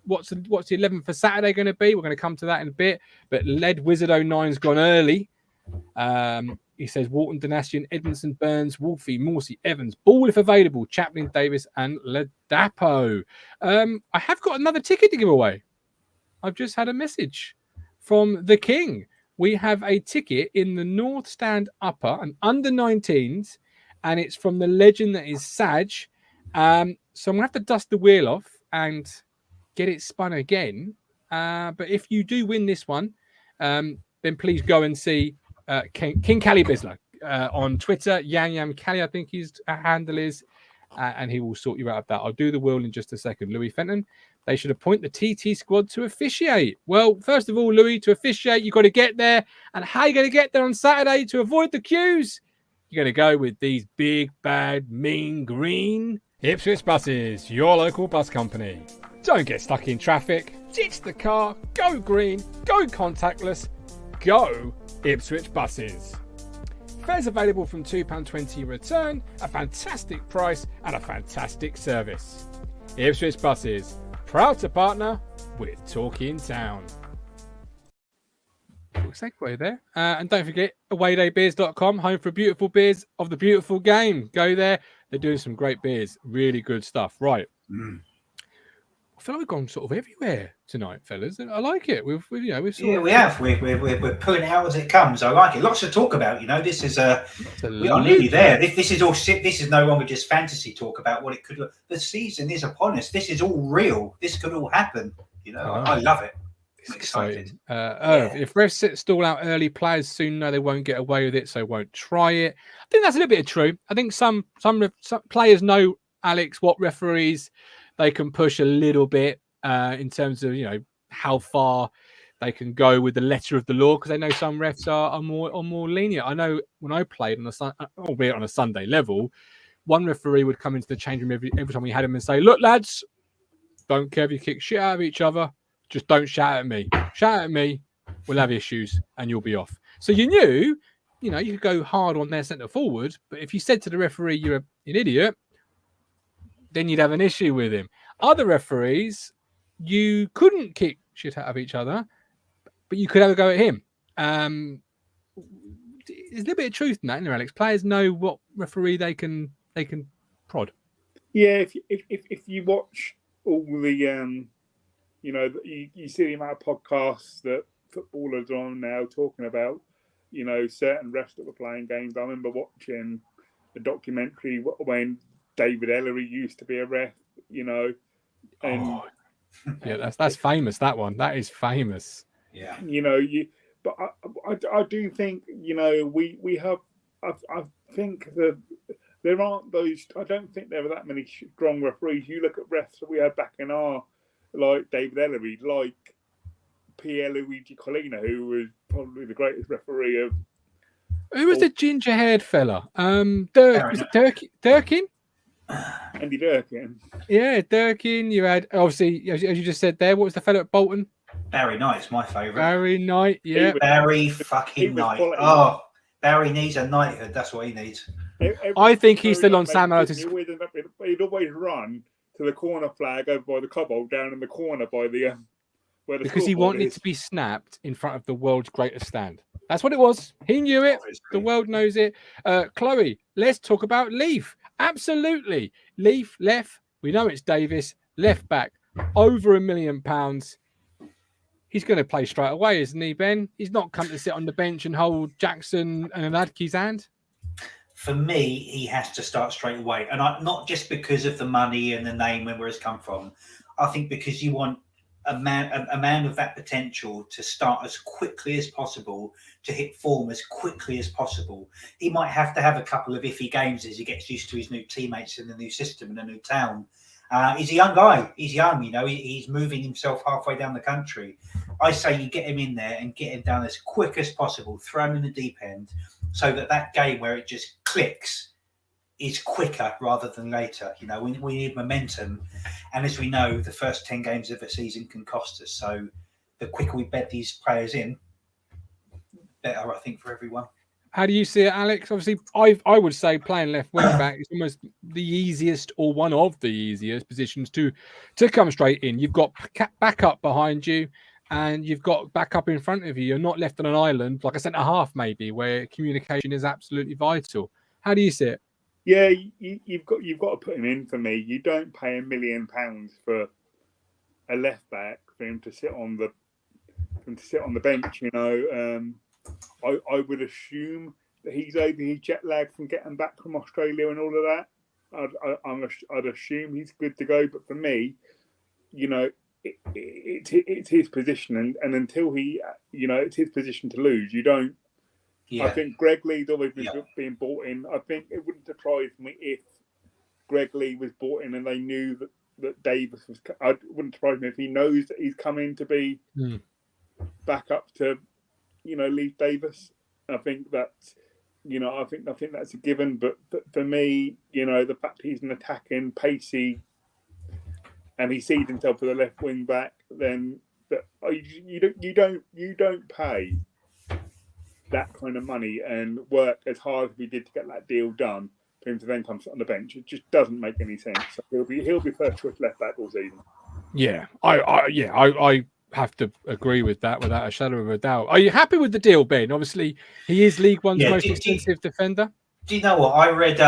what's the 11 for Saturday going to be? We're going to come to that in a bit. But Led Wizard 09's gone early. He says Walton, Donastian, Edmondson, Burns, Wolfie, Morsey, Evans, Ball if available, Chaplin, Davis, and Ladapo. I have got another ticket to give away. I've just had a message from the King. We have a ticket in the North Stand Upper, an under 19s, and it's from the legend that is Saj. So I'm going to have to dust the wheel off and get it spun again. But if you do win this one, then please go and see King Cali Bisler on Twitter. Yam Cali, I think his handle is, and he will sort you out of that. I'll do the wheel in just a second. Louis Fenton, they should appoint the TT squad to officiate. Well, first of all, Louis, to officiate, you've got to get there. And how are you going to get there on Saturday to avoid the queues? You're going to go with these big, bad, mean green Ipswich buses, your local bus company. Don't get stuck in traffic. Ditch the car. Go green. Go contactless. Go Ipswich buses. Fares available from £2.20 return, a fantastic price and a fantastic service. Ipswich buses, proud to partner with Talking Town. Quick segue there. And don't forget, awaydaybeers.com, home for beautiful beers of the beautiful game. Go there. They're doing some great beers. Really good stuff. Right. I feel like we've gone sort of everywhere tonight, fellas. I like it. We're pulling it out as it comes. I like it. Lots to talk about. This is we are nearly there. This is all. This is no longer just fantasy talk about what it could look. The season is upon us. This is all real. This could all happen. I love it. I'm excited. If refs stall out early, players soon know they won't get away with it, so won't try it. I think that's a little bit of true. I think some players know, Alex, what referees they can push a little bit in terms of how far they can go with the letter of the law, because they know some refs are more lenient. I know when I played albeit on a Sunday level, one referee would come into the change room every time we had him and say, "Look, lads, don't care if you kick shit out of each other, just don't shout at me. Shout at me, we'll have issues and you'll be off." So you knew, you could go hard on their centre forward, but if you said to the referee you're an idiot, then you'd have an issue with him. Other referees, you couldn't kick shit out of each other, but you could have a go at him. There's a little bit of truth in that, isn't there, Alex? Players know what referee they can prod. Yeah, if you watch all the you see the amount of podcasts that footballers are on now talking about certain refs that were playing games. I remember watching a documentary when David Ellery used to be a ref, and that's famous. That one, that is famous. Yeah, but I do think we have. I think that there aren't those. I don't think there are that many strong referees. You look at refs that we had back in our, like David Ellery, like Pierluigi Collina, who was probably the greatest referee of. Who was the ginger-haired fella? Was it Durkin? Andy Durkin. Yeah, Durkin. You had, obviously, as you just said there, what was the fellow at Bolton? Barry Knight's my favourite. Barry Knight, yeah. Barry fucking Knight. Quality. Oh, Barry needs a knighthood. That's what he needs. I think he's still on Sam Allardyce's. He'd always run to the corner flag over by the cobble down in the corner by the where the because he wanted to be snapped in front of the world's greatest stand. That's what it was. He knew it. Obviously. The world knows it. Chloe, let's talk about Leaf. Absolutely. Leaf, left. We know it's Davis. Left back. Over £1 million. He's going to play straight away, isn't he, Ben? He's not come to sit on the bench and hold Jackson and Adke's hand. For me, he has to start straight away. And not just because of the money and the name and where it's come from. I think because you want a man of that potential to start as quickly as possible, to hit form as quickly as possible. He might have to have a couple of iffy games as he gets used to his new teammates in the new system in a new town. He's a young guy. He's young, you know. He's moving himself halfway down the country. I say you get him in there and get him down as quick as possible. Throw him in the deep end, so that game where it just clicks is quicker rather than later. You know, we need momentum, and as we know, the first 10 games of a season can cost us. So the quicker we bed these players in, better, I think, for everyone. How do you see it, Alex? Obviously, I would say playing left wing back is almost the easiest, or one of the easiest positions to come straight in. You've got backup behind you, and you've got backup in front of you. You're not left on an island like a centre half, maybe, where communication is absolutely vital. How do you see it? Yeah, you've got to put him in for me. You don't pay £1 million for a left back for him to sit on the bench. You know. I would assume that he's over his jet lag from getting back from Australia and all of that. I'd assume he's good to go. But for me, you know, it's his position, and until he, you know, it's his position to lose. You don't. Yeah. I think Greg Lee's always been bought in. I think it wouldn't surprise me if Greg Lee was bought in and they knew that Davis was. I wouldn't surprise me if he knows that he's coming to be back up to, you know, Leaf Davis. I think that's, you know, I think that's a given. But for me, you know, the fact he's an attacking, pacey, and he sees himself as a left wing back, then you don't pay that kind of money and work as hard as we did to get that deal done for him to then come sit on the bench. It just doesn't make any sense. So he'll be first choice left back all season. Yeah, I have to agree with that without a shadow of a doubt. Are you happy with the deal, Ben? Obviously, he is League One's most expensive defender. Do you know what I read?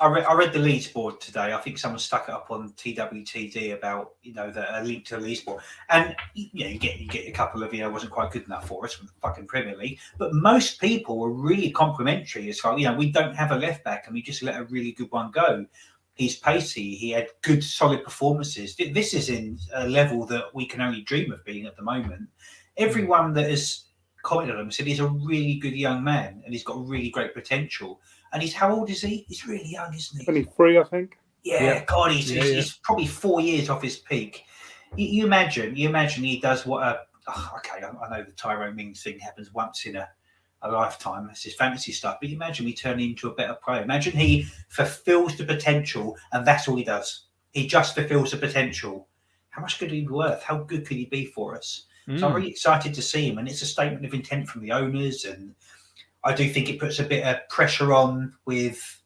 I read the Leeds board today. I think someone stuck it up on TWTD about, you know, a link to the Leeds board, and you know, you get a couple of, you know, wasn't quite good enough for us from the fucking Premier League, but most people were really complimentary as far, you know, we don't have a left back and we just let a really good one go. He's pacey. He had good, solid performances. This is in a level that we can only dream of being at the moment. Everyone that has commented on him said he's a really good young man and he's got really great potential. And how old is he? He's really young, isn't he? 23, I think. Yeah. God, he's probably 4 years off his peak. You imagine he does what okay, I know the Tyrone Mings thing happens once in a lifetime. That's his fantasy stuff. But imagine we turn him into a better player. Imagine he fulfills the potential, and that's all he does. He just fulfills the potential. How much could he be worth? How good could he be for us? So I'm really excited to see him, and it's a statement of intent from the owners, and I do think it puts a bit of pressure on with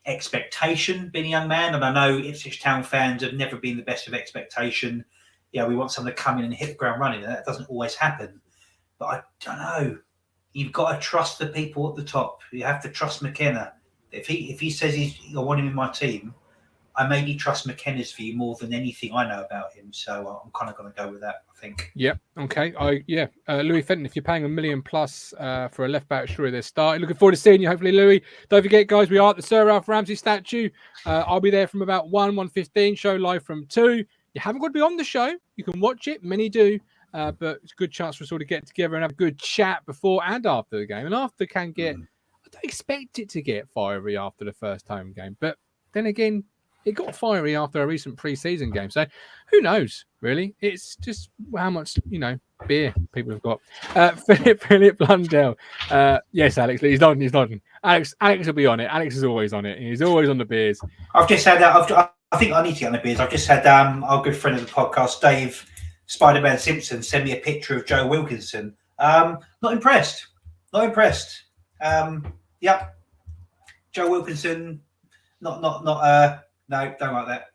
expectation being a young man. And I know Ipswich Town fans have never been the best of expectation. Yeah, we want someone to come in and hit the ground running, and that doesn't always happen. But I don't know. You've got to trust the people at the top. You have to trust McKenna. If he says I want him in my team, I maybe trust McKenna's view more than anything I know about him. So I'm kind of going to go with that, I think. Yep. Okay. Louis Fenton, if you're paying $1 million plus for a left back, sure they're starting. Looking forward to seeing you, hopefully, Louis. Don't forget, guys, we are at the Sir Ralph Ramsey statue. I'll be there from about 1:15, show live from 2. You haven't got to be on the show. You can watch it. Many do. But it's a good chance for us all to get together and have a good chat before and after the game. And after can get, I don't expect it to get fiery after the first home game. But then again, it got fiery after a recent pre-season game. So who knows, really? It's just how much, you know, beer people have got. Philip Blundell. Yes, Alex, he's nodding. Alex will be on it. Alex is always on it. He's always on the beers. I've just had. I think I need to get on the beers. I've just had our good friend of the podcast, Dave Spider-Man Simpson, send me a picture of Joe Wilkinson. Not impressed. Yep. Joe Wilkinson. No, don't like that.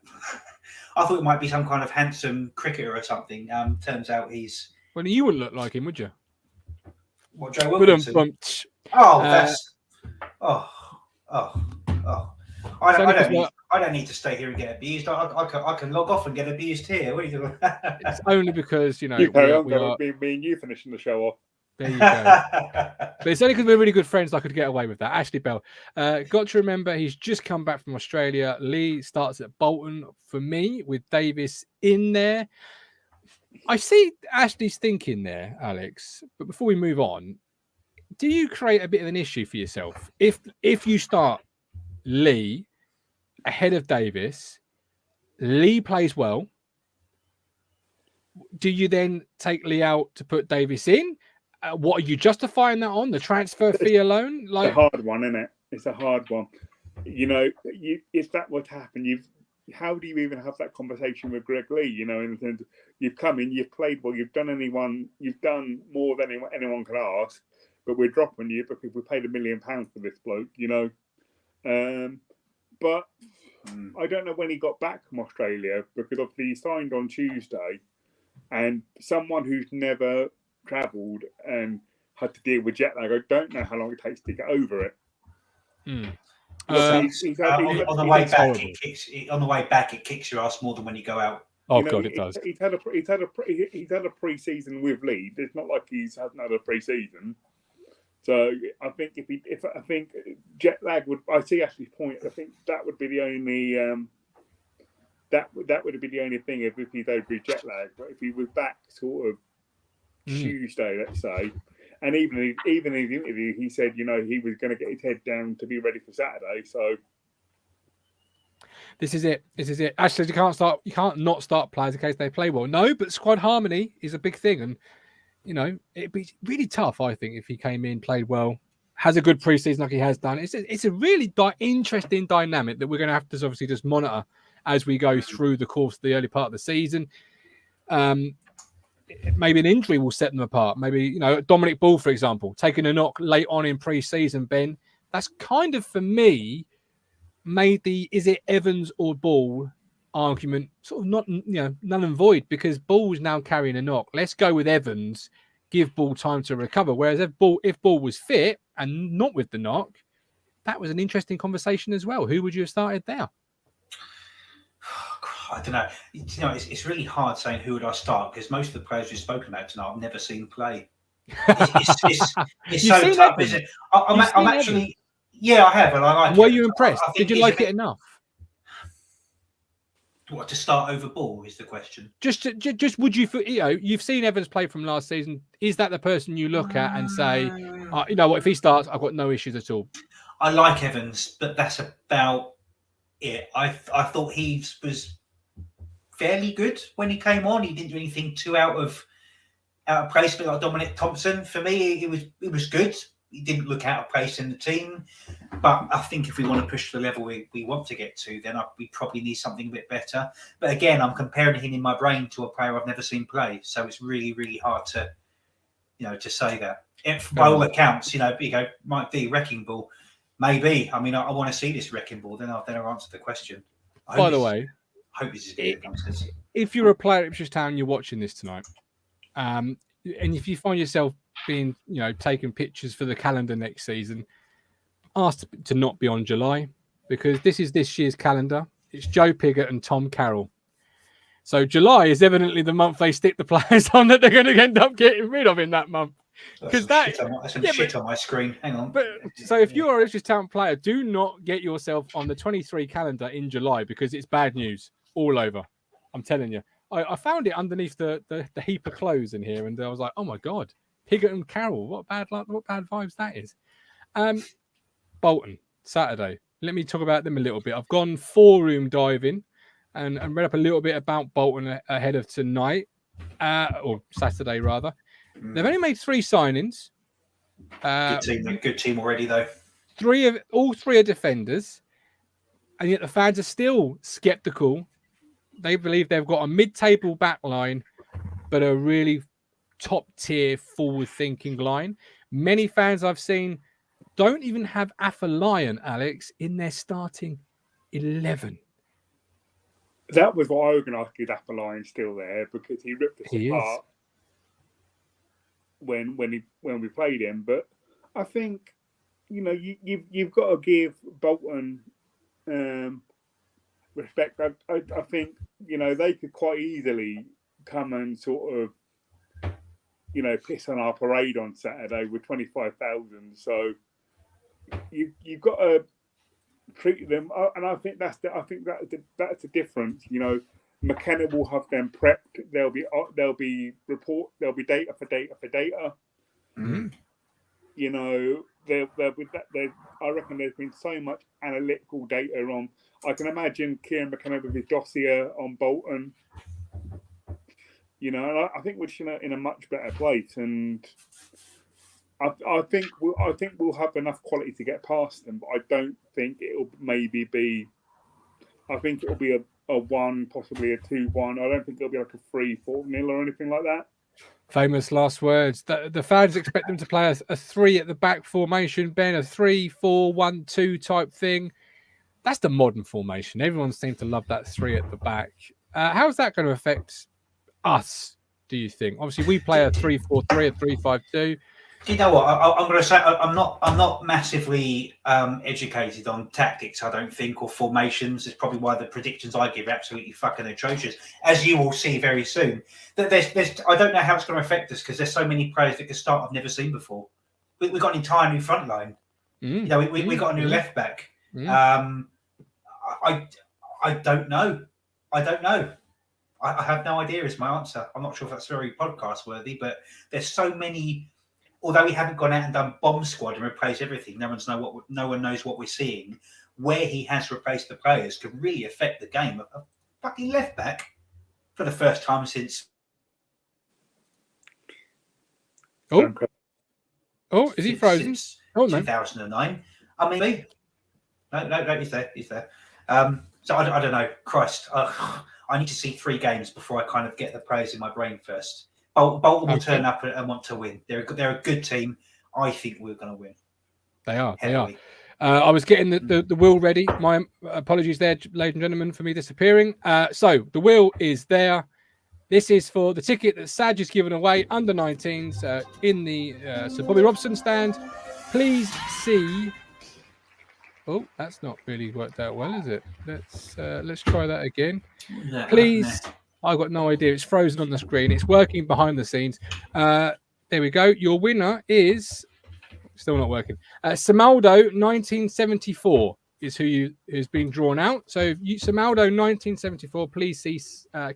I thought it might be some kind of handsome cricketer or something. Turns out he's. Well, you wouldn't look like him, would you? What, Joe Wilkinson? That's. I don't need to stay here and get abused. I can log off and get abused here. What are you doing? It's only because you carry on. Me and you finishing the show off. There you go. But it's only because we're really good friends I could get away with that. Ashley Bell. Got to remember he's just come back from Australia. Lee starts at Bolton for me with Davis in there. I see Ashley's thinking there, Alex. But before we move on, do you create a bit of an issue for yourself if you start Lee ahead of Davis? Lee plays well. Do you then take Lee out to put Davis in? What are you justifying that on? The transfer fee alone? Like, it's a hard one, isn't it? It's a hard one. You know, if that were to happen, how do you even have that conversation with Greg Lee? You know, in terms of, you've come in, you've played well, you've done more than anyone can ask, but we're dropping you because we paid £1 million for this bloke, you know. But I don't know when he got back from Australia, because obviously he signed on Tuesday, and someone who's never travelled and had to deal with jet lag, I don't know how long it takes to get over it. On the way back, it kicks your ass more than when you go out. Oh, God, it does. He's had a pre-season with Leeds. It's not like he hasn't had a pre-season. So I think if jet lag would, I see Ashley's point. I think that would be the only that would be the only thing if he's over jet lag. But if he was back sort of Tuesday, let's say, and even in the interview, he said, you know, he was going to get his head down to be ready for Saturday. So this is it. Ashley, you can't not start players in case they play well. No, but squad harmony is a big thing, and you know, it'd be really tough, I think, if he came in, played well, has a good preseason like he has done. It's a really interesting dynamic that we're going to have to obviously just monitor as we go through the course of the early part of the season. Maybe an injury will set them apart. Maybe, you know, Dominic Ball, for example, taking a knock late on in pre-season, Ben. That's kind of, for me, made the is it Evans or Ball argument sort of not, you know, null and void, because Ball's now carrying a knock. Let's go with Evans, give Ball time to recover. Whereas if Ball was fit and not with the knock, that was an interesting conversation as well. Who would you have started there? I don't know. You know, it's really hard saying who would I start, because most of the players we've spoken about tonight I've never seen play. It's so tough, isn't it? I'm actually, yeah, I have, and I like it. Were you impressed? Did you like it enough? What, to start over Ball is the question. Just would you, you know, you've seen Evans play from last season. Is that the person you look at and say, you know what, if he starts, I've got no issues at all? I like Evans, but that's about it. I thought he was fairly good when he came on. He didn't do anything too out of place, but like Dominic Thompson, for me, it was good. He didn't look out of place in the team. But I think if we want to push to the level we want to get to, then we probably need something a bit better. But again, I'm comparing him in my brain to a player I've never seen play. So it's really, really hard to, you know, to say that. If by all accounts, you know, might be wrecking ball. Maybe. I mean, I want to see this wrecking ball. Then I'll answer the question. By the way, I hope this is good. If you're a player at Ipswich Town, you're watching this tonight, and if you find yourself being, you know, taking pictures for the calendar next season, asked to not be on July, because this is this year's calendar. It's Joe Pigott and Tom Carroll. So July is evidently the month they stick the players on that they're going to end up getting rid of in that month. Because that's some shit on my screen. Hang on. But so if you're a Ipswich Town player, do not get yourself on the 23 calendar in July, because it's bad news all over. I'm telling you. I found it underneath the heap of clothes in here, and I was like, oh my God, Pigott and Carroll, what bad vibes that is. Bolton, Saturday. Let me talk about them a little bit. I've gone 4-room diving and read up a little bit about Bolton ahead of tonight. or Saturday rather. They've only made 3 signings. Good team already, though. All three are defenders, and yet the fans are still sceptical. They believe they've got a mid-table back line, but a really top-tier, forward-thinking line. Many fans I've seen don't even have Afolayan, Alex, in their starting 11. That was what I was going to ask. Is Afolayan still there? Because he ripped us apart when we played him. But I think, you know, you've got to give Bolton respect. I think, you know, they could quite easily come and sort of, you know, piss on our parade on Saturday with 25,000. So you've got to treat them, and I think that's the difference. You know, McKenna will have them prepped. There'll be data for data. Mm-hmm. You know, I reckon there's been so much analytical data on. I can imagine Kieran McKenna with his dossier on Bolton. You know, and I think we're just in a much better place, and I think we'll have enough quality to get past them, but I don't think it'll maybe be. I think it'll be a 1, possibly a 2-1. I don't think it'll be like a 3-4-0 or anything like that. Famous last words. The fans expect them to play a 3 at the back formation, Ben, a 3-4-1-2 type thing. That's the modern formation. Everyone seems to love that 3 at the back. How's that going to affect us, do you think? Obviously, we play a 3-4-3, a 3-5-2. Do you know what? I'm going to say I'm not massively educated on tactics, I don't think, or formations. It's probably why the predictions I give are absolutely fucking atrocious, as you will see very soon. That there's I don't know how it's going to affect us because there's so many players that can start I've never seen before. We've got an entire new front line. You know, we got a new left back. I don't know. I don't know. I have no idea is my answer. I'm not sure if that's very podcast worthy, but there's so many. Although we haven't gone out and done bomb squad and replaced everything, no one knows what we're seeing. Where he has replaced the players could really affect the game. A fucking left back for the first time since. Oh, is he frozen? Oh no, 2009. I mean, no, he's there. So I don't know. Christ, I need to see 3 games before I kind of get the players in my brain first. Bolton will turn up and want to win. They're a good team. I think we're going to win. They are. I was getting the wheel ready. My apologies there, ladies and gentlemen, for me disappearing. So the wheel is there. This is for the ticket that Saj is giving away under 19s in the Sir Bobby Robson stand. Please see. Oh, that's not really worked out well, is it? Let's try that again. Please. I've got no idea. It's frozen on the screen. It's working behind the scenes. There we go. Your winner is still not working. Samaldo 1974 is who's been drawn out. So Samaldo 1974. Please see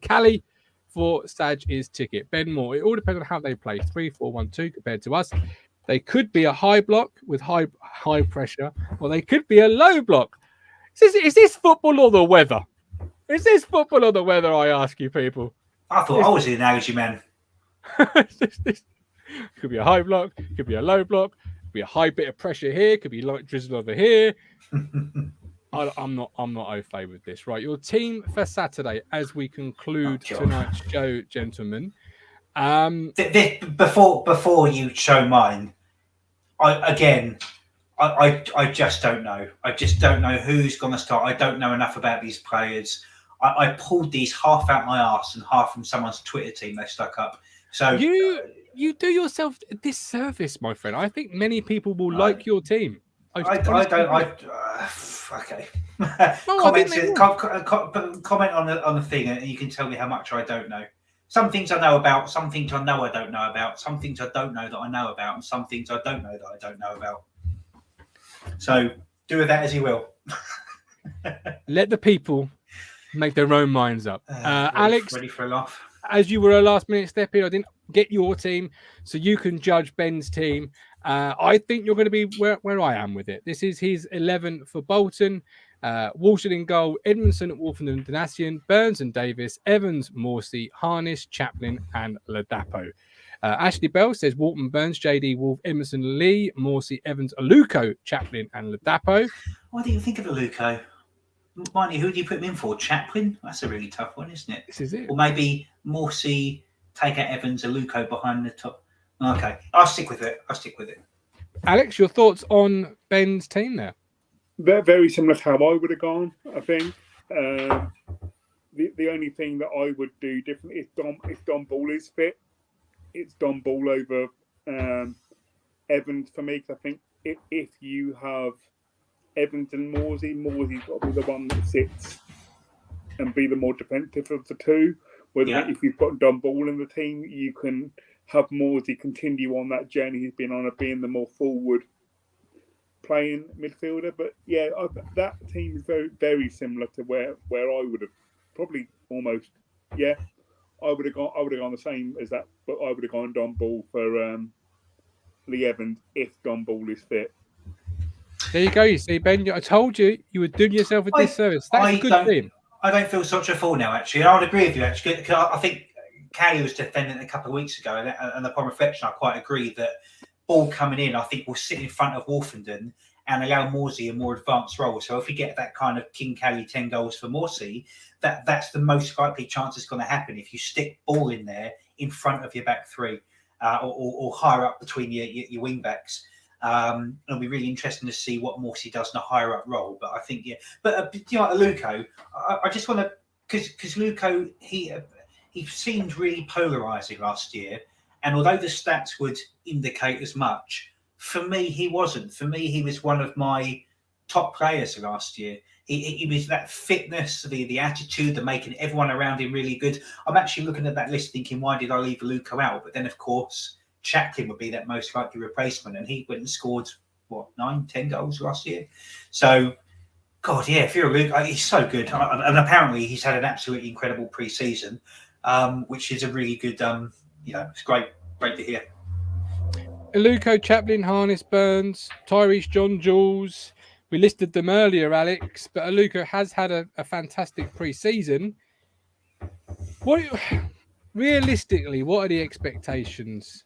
Callie for Saj's ticket. Ben Moore. It all depends on how they play. 3-4-1-2 compared to us. They could be a high block with high pressure, or they could be a low block. Is this football or the weather? Is this football or the weather, I ask you people? I thought I was the analogy man. Could be a high block, could be a low block, could be a high bit of pressure here, could be light drizzle over here. I'm not au fait with this. Right, your team for Saturday as we conclude tonight's show, gentlemen. Before you show mine, I just don't know. I just don't know who's going to start. I don't know enough about these players. I pulled these half out my arse and half from someone's Twitter team they stuck up. So you do yourself a disservice, my friend. I think many people will like your team. Okay. Comment on the thing, and you can tell me how much I don't know. Some things I know about, some things I know I don't know about, some things I don't know that I know about, and some things I don't know that I don't know about. So do with that as you will. Let the people make their own minds up. Alex, ready for a laugh? As you were a last-minute step in, I didn't get your team, so you can judge Ben's team. I think you're going to be where I am with it. This is his 11 for Bolton. Walston in goal, Edmondson, Wolfenden, Donatian, Burns and Davis, Evans, Morsey, Harness, Chaplin, and Ladapo. Ashley Bell says Walton, Burns, JD, Wolf, Edmondson, Lee, Morsey, Evans, Aluko, Chaplin, and Ladapo. Why didn't you think of Aluko? Mind you, who do you put him in for? Chaplin? That's a really tough one, isn't it? This is it. Or maybe Morsey, take out Evans, Aluko behind the top. Okay, I'll stick with it. Alex, your thoughts on Ben's team there? Very similar to how I would have gone, I think. The only thing that I would do differently if Don Ball is fit, it's Don Ball over Evans for me. Because I think if you have Evans and Morsey's got to be the one that sits and be the more defensive of the two. Whether if you've got Don Ball in the team, you can have Morsey continue on that journey he's been on of being the more forward playing midfielder. But yeah, that team is very, very similar to where I would have probably almost I would have gone the same as that, but I would have gone Don Ball for Lee Evans if Don Ball is fit. There you go. You see, Ben, I told you you were doing yourself a disservice. That's a good thing. I don't feel such a fool now, actually. I would agree with you, actually. Because I think Callie was defending it a couple of weeks ago, and upon reflection, I quite agree that Ball coming in, I think, will sit in front of Wolfenden and allow Morsey a more advanced role. So if we get that kind of King Callie 10 goals for Morsey, that's the most likely chance it's going to happen if you stick Ball in there in front of your back three or higher up between your wing backs. It'll be really interesting to see what Morsey does in a higher up role. But I think, But Luco, I just want to, because Luco, he seemed really polarising last year. And although the stats would indicate as much, for me, he wasn't. For me, he was one of my top players last year. He was that fitness, the attitude, the making everyone around him really good. I'm actually looking at that list thinking, why did I leave Luco out? But then, of course, Chaplin would be that most likely replacement, and he went and scored 9-10 goals last year. So, God, if you're a Luke, he's so good, and apparently he's had an absolutely incredible pre-season, which is a really good. It's great to hear. Aluko, Chaplin, Harness, Burns, Tyrese, John Jules. We listed them earlier, Alex, but Aluko has had a fantastic pre-season. Realistically, what are the expectations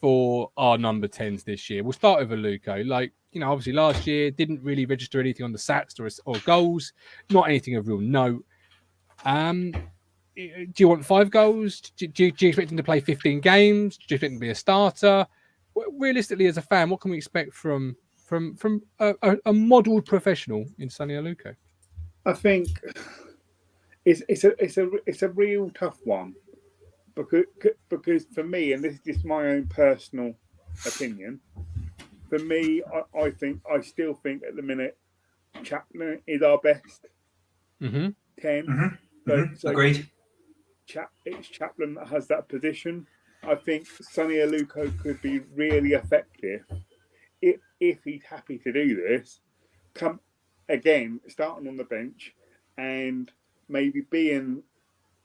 for our number 10s this year? We'll start with Aluko. Obviously last year didn't really register anything on the stats or goals, not anything of real note. Do you want 5 goals? Do you expect him to play 15 games? Do you expect him to be a starter? Realistically, as a fan, what can we expect from a modelled professional in Sonny Aluko? I think it's a real tough one. Because for me, and this is just my own personal opinion, for me, I still think at the minute Chaplin is our best 10. So agreed. It's Chaplin that has that position. I think Sonny Aluko could be really effective if he's happy to do this. Come again, starting on the bench and maybe being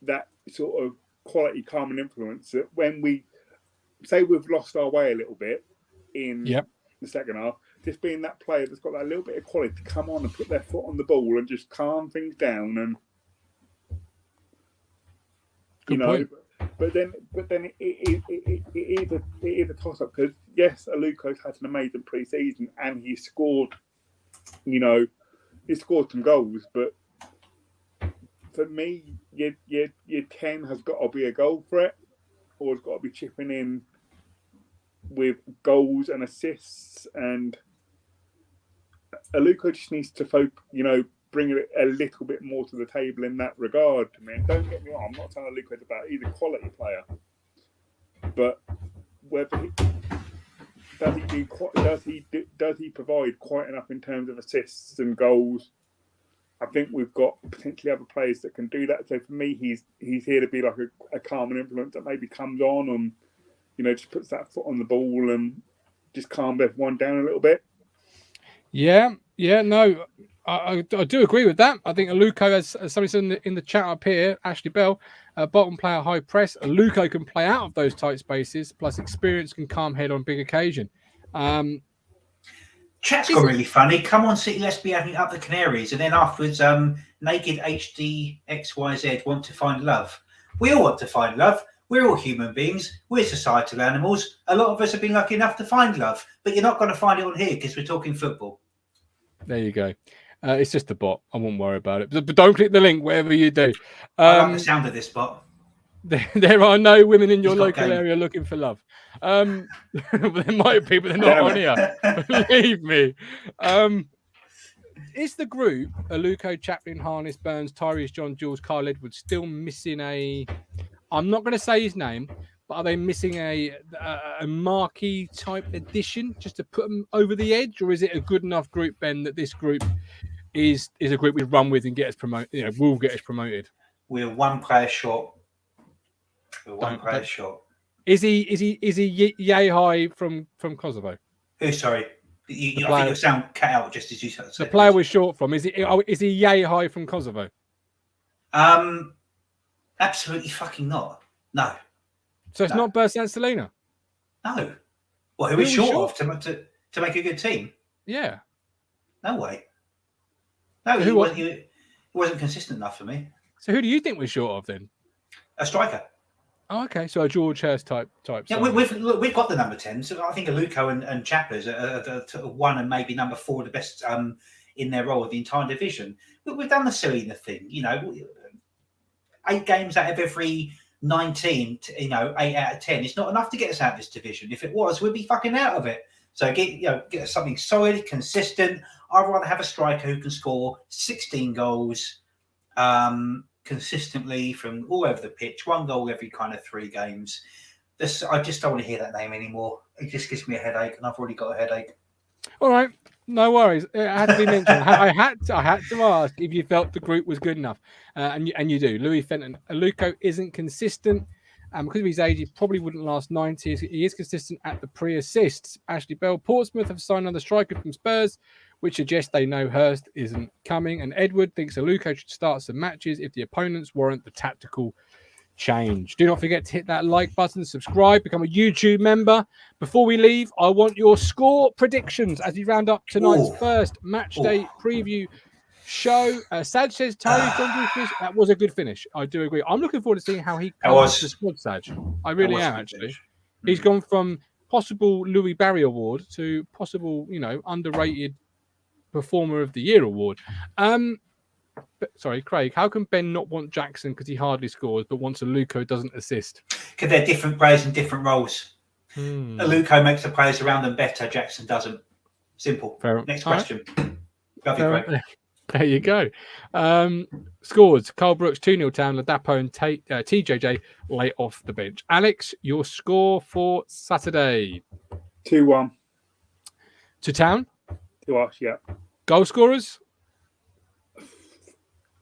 that sort of quality calming influence that when we say we've lost our way a little bit in the second half, just being that player that's got that little bit of quality to come on and put their foot on the ball and just calm things down and point. But then it is a toss up because yes, Aluko's had an amazing pre-season and he scored some goals, but for me, your 10 has got to be a goal threat, or it's got to be chipping in with goals and assists. And Aluko just needs to bring it a little bit more to the table in that regard. To me, and don't get me wrong, I'm not saying Aluko's about he's a quality player, but whether does he provide quite enough in terms of assists and goals? I think we've got potentially other players that can do that. So for me, he's here to be like a calming influence that maybe comes on and just puts that foot on the ball and just calms everyone down a little bit. No, I do agree with that. I think Aluko, as somebody said in the chat up here, Ashley Bell, bottom player, high press. Aluko can play out of those tight spaces, plus experience can calm head on big occasion. Chat's gone really funny. Come on, City, let's be having up the Canaries. And then afterwards, naked HDXYZ want to find love. We all want to find love. We're all human beings. We're societal animals. A lot of us have been lucky enough to find love, but you're not going to find it on here because we're talking football. There you go. It's just a bot. I won't worry about it. But don't click the link, whatever you do. I like the sound of this bot. There are no women in your local area looking for love. There might be, but they're not on here. Believe me. Is the group Aluko, Chaplin, Harness, Burns, Tyrese, John, Jules, Carl Edwards still missing a... I'm not going to say his name, but are they missing a marquee type addition just to put them over the edge? Or is it a good enough group, Ben, that this group is a group we run with and get us promoted? You know, will get us promoted. We're one player short. Is he yay high from Kosovo? Who? Sorry, I think your sound cut out just as you said. The player we're short from, is he yay high from Kosovo? Absolutely fucking not. No. So it's not Bersan Selena? No. Well, who is short of to make a good team? Yeah. No way. No, So he wasn't consistent enough for me. So who do you think we're short of then? A striker. Oh, okay. So a George Hurst type. Yeah, we've got the number 10. So I think Aluko and Chappers are one and maybe number 4 the best in their role of the entire division. We've done the Selena thing, 8 games out of every 19, 8 out of 10. It's not enough to get us out of this division. If it was, we'd be fucking out of it. So get something solid, consistent. I'd rather have a striker who can score 16 goals consistently from all over the pitch, 1 goal every kind of 3 games. I just don't want to hear that name anymore. It just gives me a headache, and I've already got a headache. All right, no worries. It had to be mentioned. I had to ask if you felt the group was good enough, and you do. Louis Fenton, Aluko isn't consistent. Because of his age, he probably wouldn't last 90. He is consistent at the pre-assists. Ashley Bell, Portsmouth have signed another striker from Spurs, which suggests they know Hurst isn't coming. And Edward thinks Aluko should start some matches if the opponents warrant the tactical change. Do not forget to hit that like button, subscribe, become a YouTube member. Before we leave, I want your score predictions as we round up tonight's first match day preview show. Saj says that was a good finish. I do agree. I'm looking forward to seeing how he comes to the squad, Saj. I really am, actually. He's gone from possible Louis Barry award to possible, underrated performer of the year award. Sorry, Craig, how can Ben not want Jackson because he hardly scores, but wants Aluko doesn't assist? Because they're different players in different roles. Aluko makes the players around them better. Jackson doesn't. Simple. Next question. Lovely, Craig. There you go. Scores: Carl Brooks 2-0 Town, Ladapo and TJJ late off the bench. Alex, your score for Saturday? 2-1 to Town. To us, yeah. Goal scorers?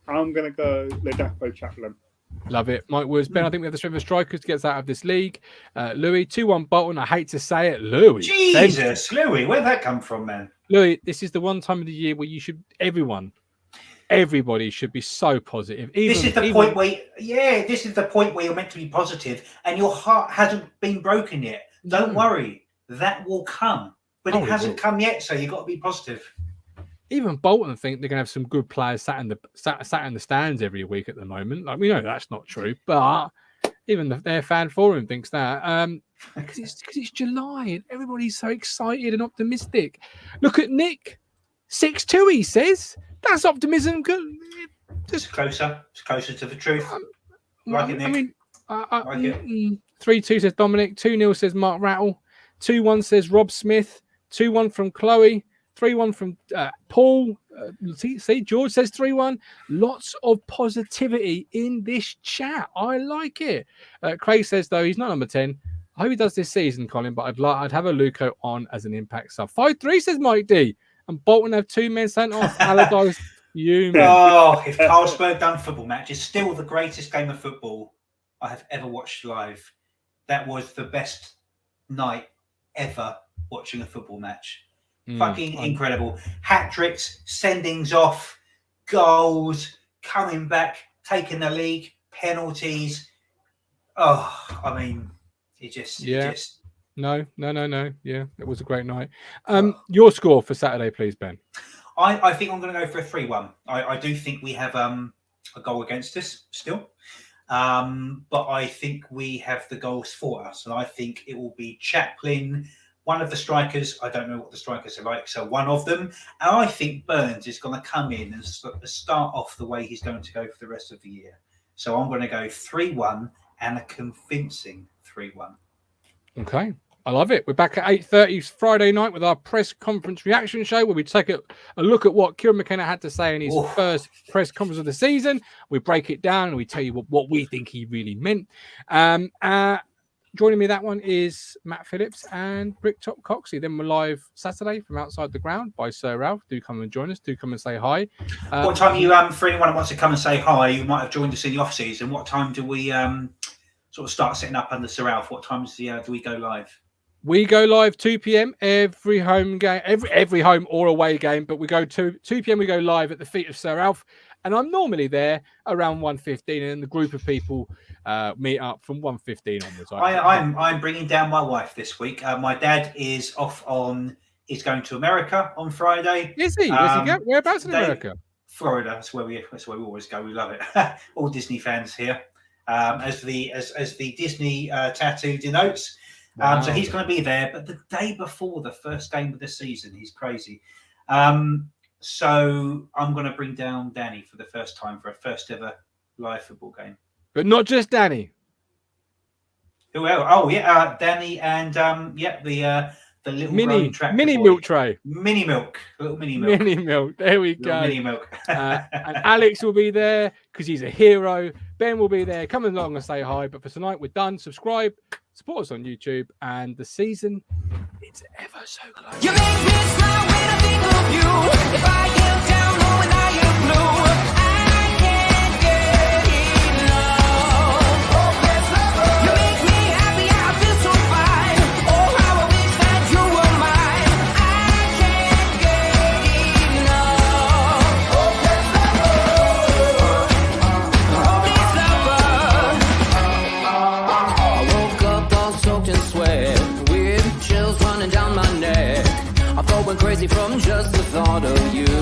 I'm going to go Ladapo Chaplin. Love it. Mike Woods. Ben, I think we have the strength of strikers to get us out of this league. Louis, 2-1 Bolton. I hate to say it. Louis. Jesus, Louis, where'd that come from, man? Louis, this is the one time of the year where everybody should be so positive. This is the point where you're meant to be positive and your heart hasn't been broken yet. Don't worry. That will come. But it hasn't come yet, so you've got to be positive. Even Bolton think they're going to have some good players sat in the stands every week at the moment. Like, we know that's not true, but even their fan forum thinks that. Because it's July and everybody's so excited and optimistic. Look at Nick, 6-2. He says that's optimism. Good. It's closer. It's closer to the truth. Nick. 3-2 says Dominic. 2-0 says Mark Rattle. 2-1 says Rob Smith. 2-1 from Chloe. 3-1 from Paul. See, George says 3-1. Lots of positivity in this chat. I like it. Craig says, though, he's not number 10. I hope he does this season, Colin, but I'd have Aluko on as an impact sub. 5-3 says Mike D. And Bolton have 2 men sent off. Allardyce fuming. Oh, if Carlsberg done football match, it's still the greatest game of football I have ever watched live. That was the best night ever watching a football match. Fucking incredible. Hat tricks, sendings off, goals, coming back, taking the league, penalties. Oh, I mean, it just No. Yeah, it was a great night. Your score for Saturday, please, Ben. I think I'm going to go for a 3-1. I do think we have a goal against us still. But I think we have the goals for us. And I think it will be Chaplin, one of the strikers. I don't know what the strikers are like, so one of them. And I think Burns is going to come in and start off the way he's going to go for the rest of the year. So I'm going to go 3-1 and a convincing 3-1. Okay. I love it. We're back at 8:30 Friday night with our press conference reaction show where we take a look at what Kieran McKenna had to say in his first press conference of the season. We break it down and we tell you what we think he really meant. Joining me that one is Matt Phillips and Bricktop Coxey. Then we're live Saturday from outside the ground by Sir Ralph. Do come and join us. Do come and say hi. What time you for anyone who wants to come and say hi, you might have joined us in the off season. What time do we sort of start setting up under Sir Ralph? What times do we go live? We go live 2 p.m. every home game, every home or away game. But we go 2 p.m. We go live at the feet of Sir Ralph, and I'm normally there around 1:15, and the group of people meet up from 1:15 onwards. I'm bringing down my wife this week. My dad is off he's going to America on Friday. Is he? Where's he go? Whereabouts in America? Florida. That's where we always go. We love it. All Disney fans here. As the Disney tattoo denotes. Wow. So he's going to be there, but the day before the first game of the season, he's crazy. So I'm going to bring down Danny for the first time for a first ever live football game. But not just Danny. Who else? Oh yeah, Danny and the little mini Milktray. Mini milk. Little mini milk. Mini milk. There we go. Mini milk. And Alex will be there because he's a hero. Ben will be there. Come along and say hi. But for tonight, we're done. Subscribe. Support us on YouTube. And the season, it's ever so close. You make me smile when I think of you. If I get down or when I get blue, I can't get enough. You make me happy, I feel so fine. Oh, how I wish that you were mine. I can't get enough. Oh, please lover. I woke up all soaked in sweat, with chills running down my neck. I felt went crazy from just the thought of you.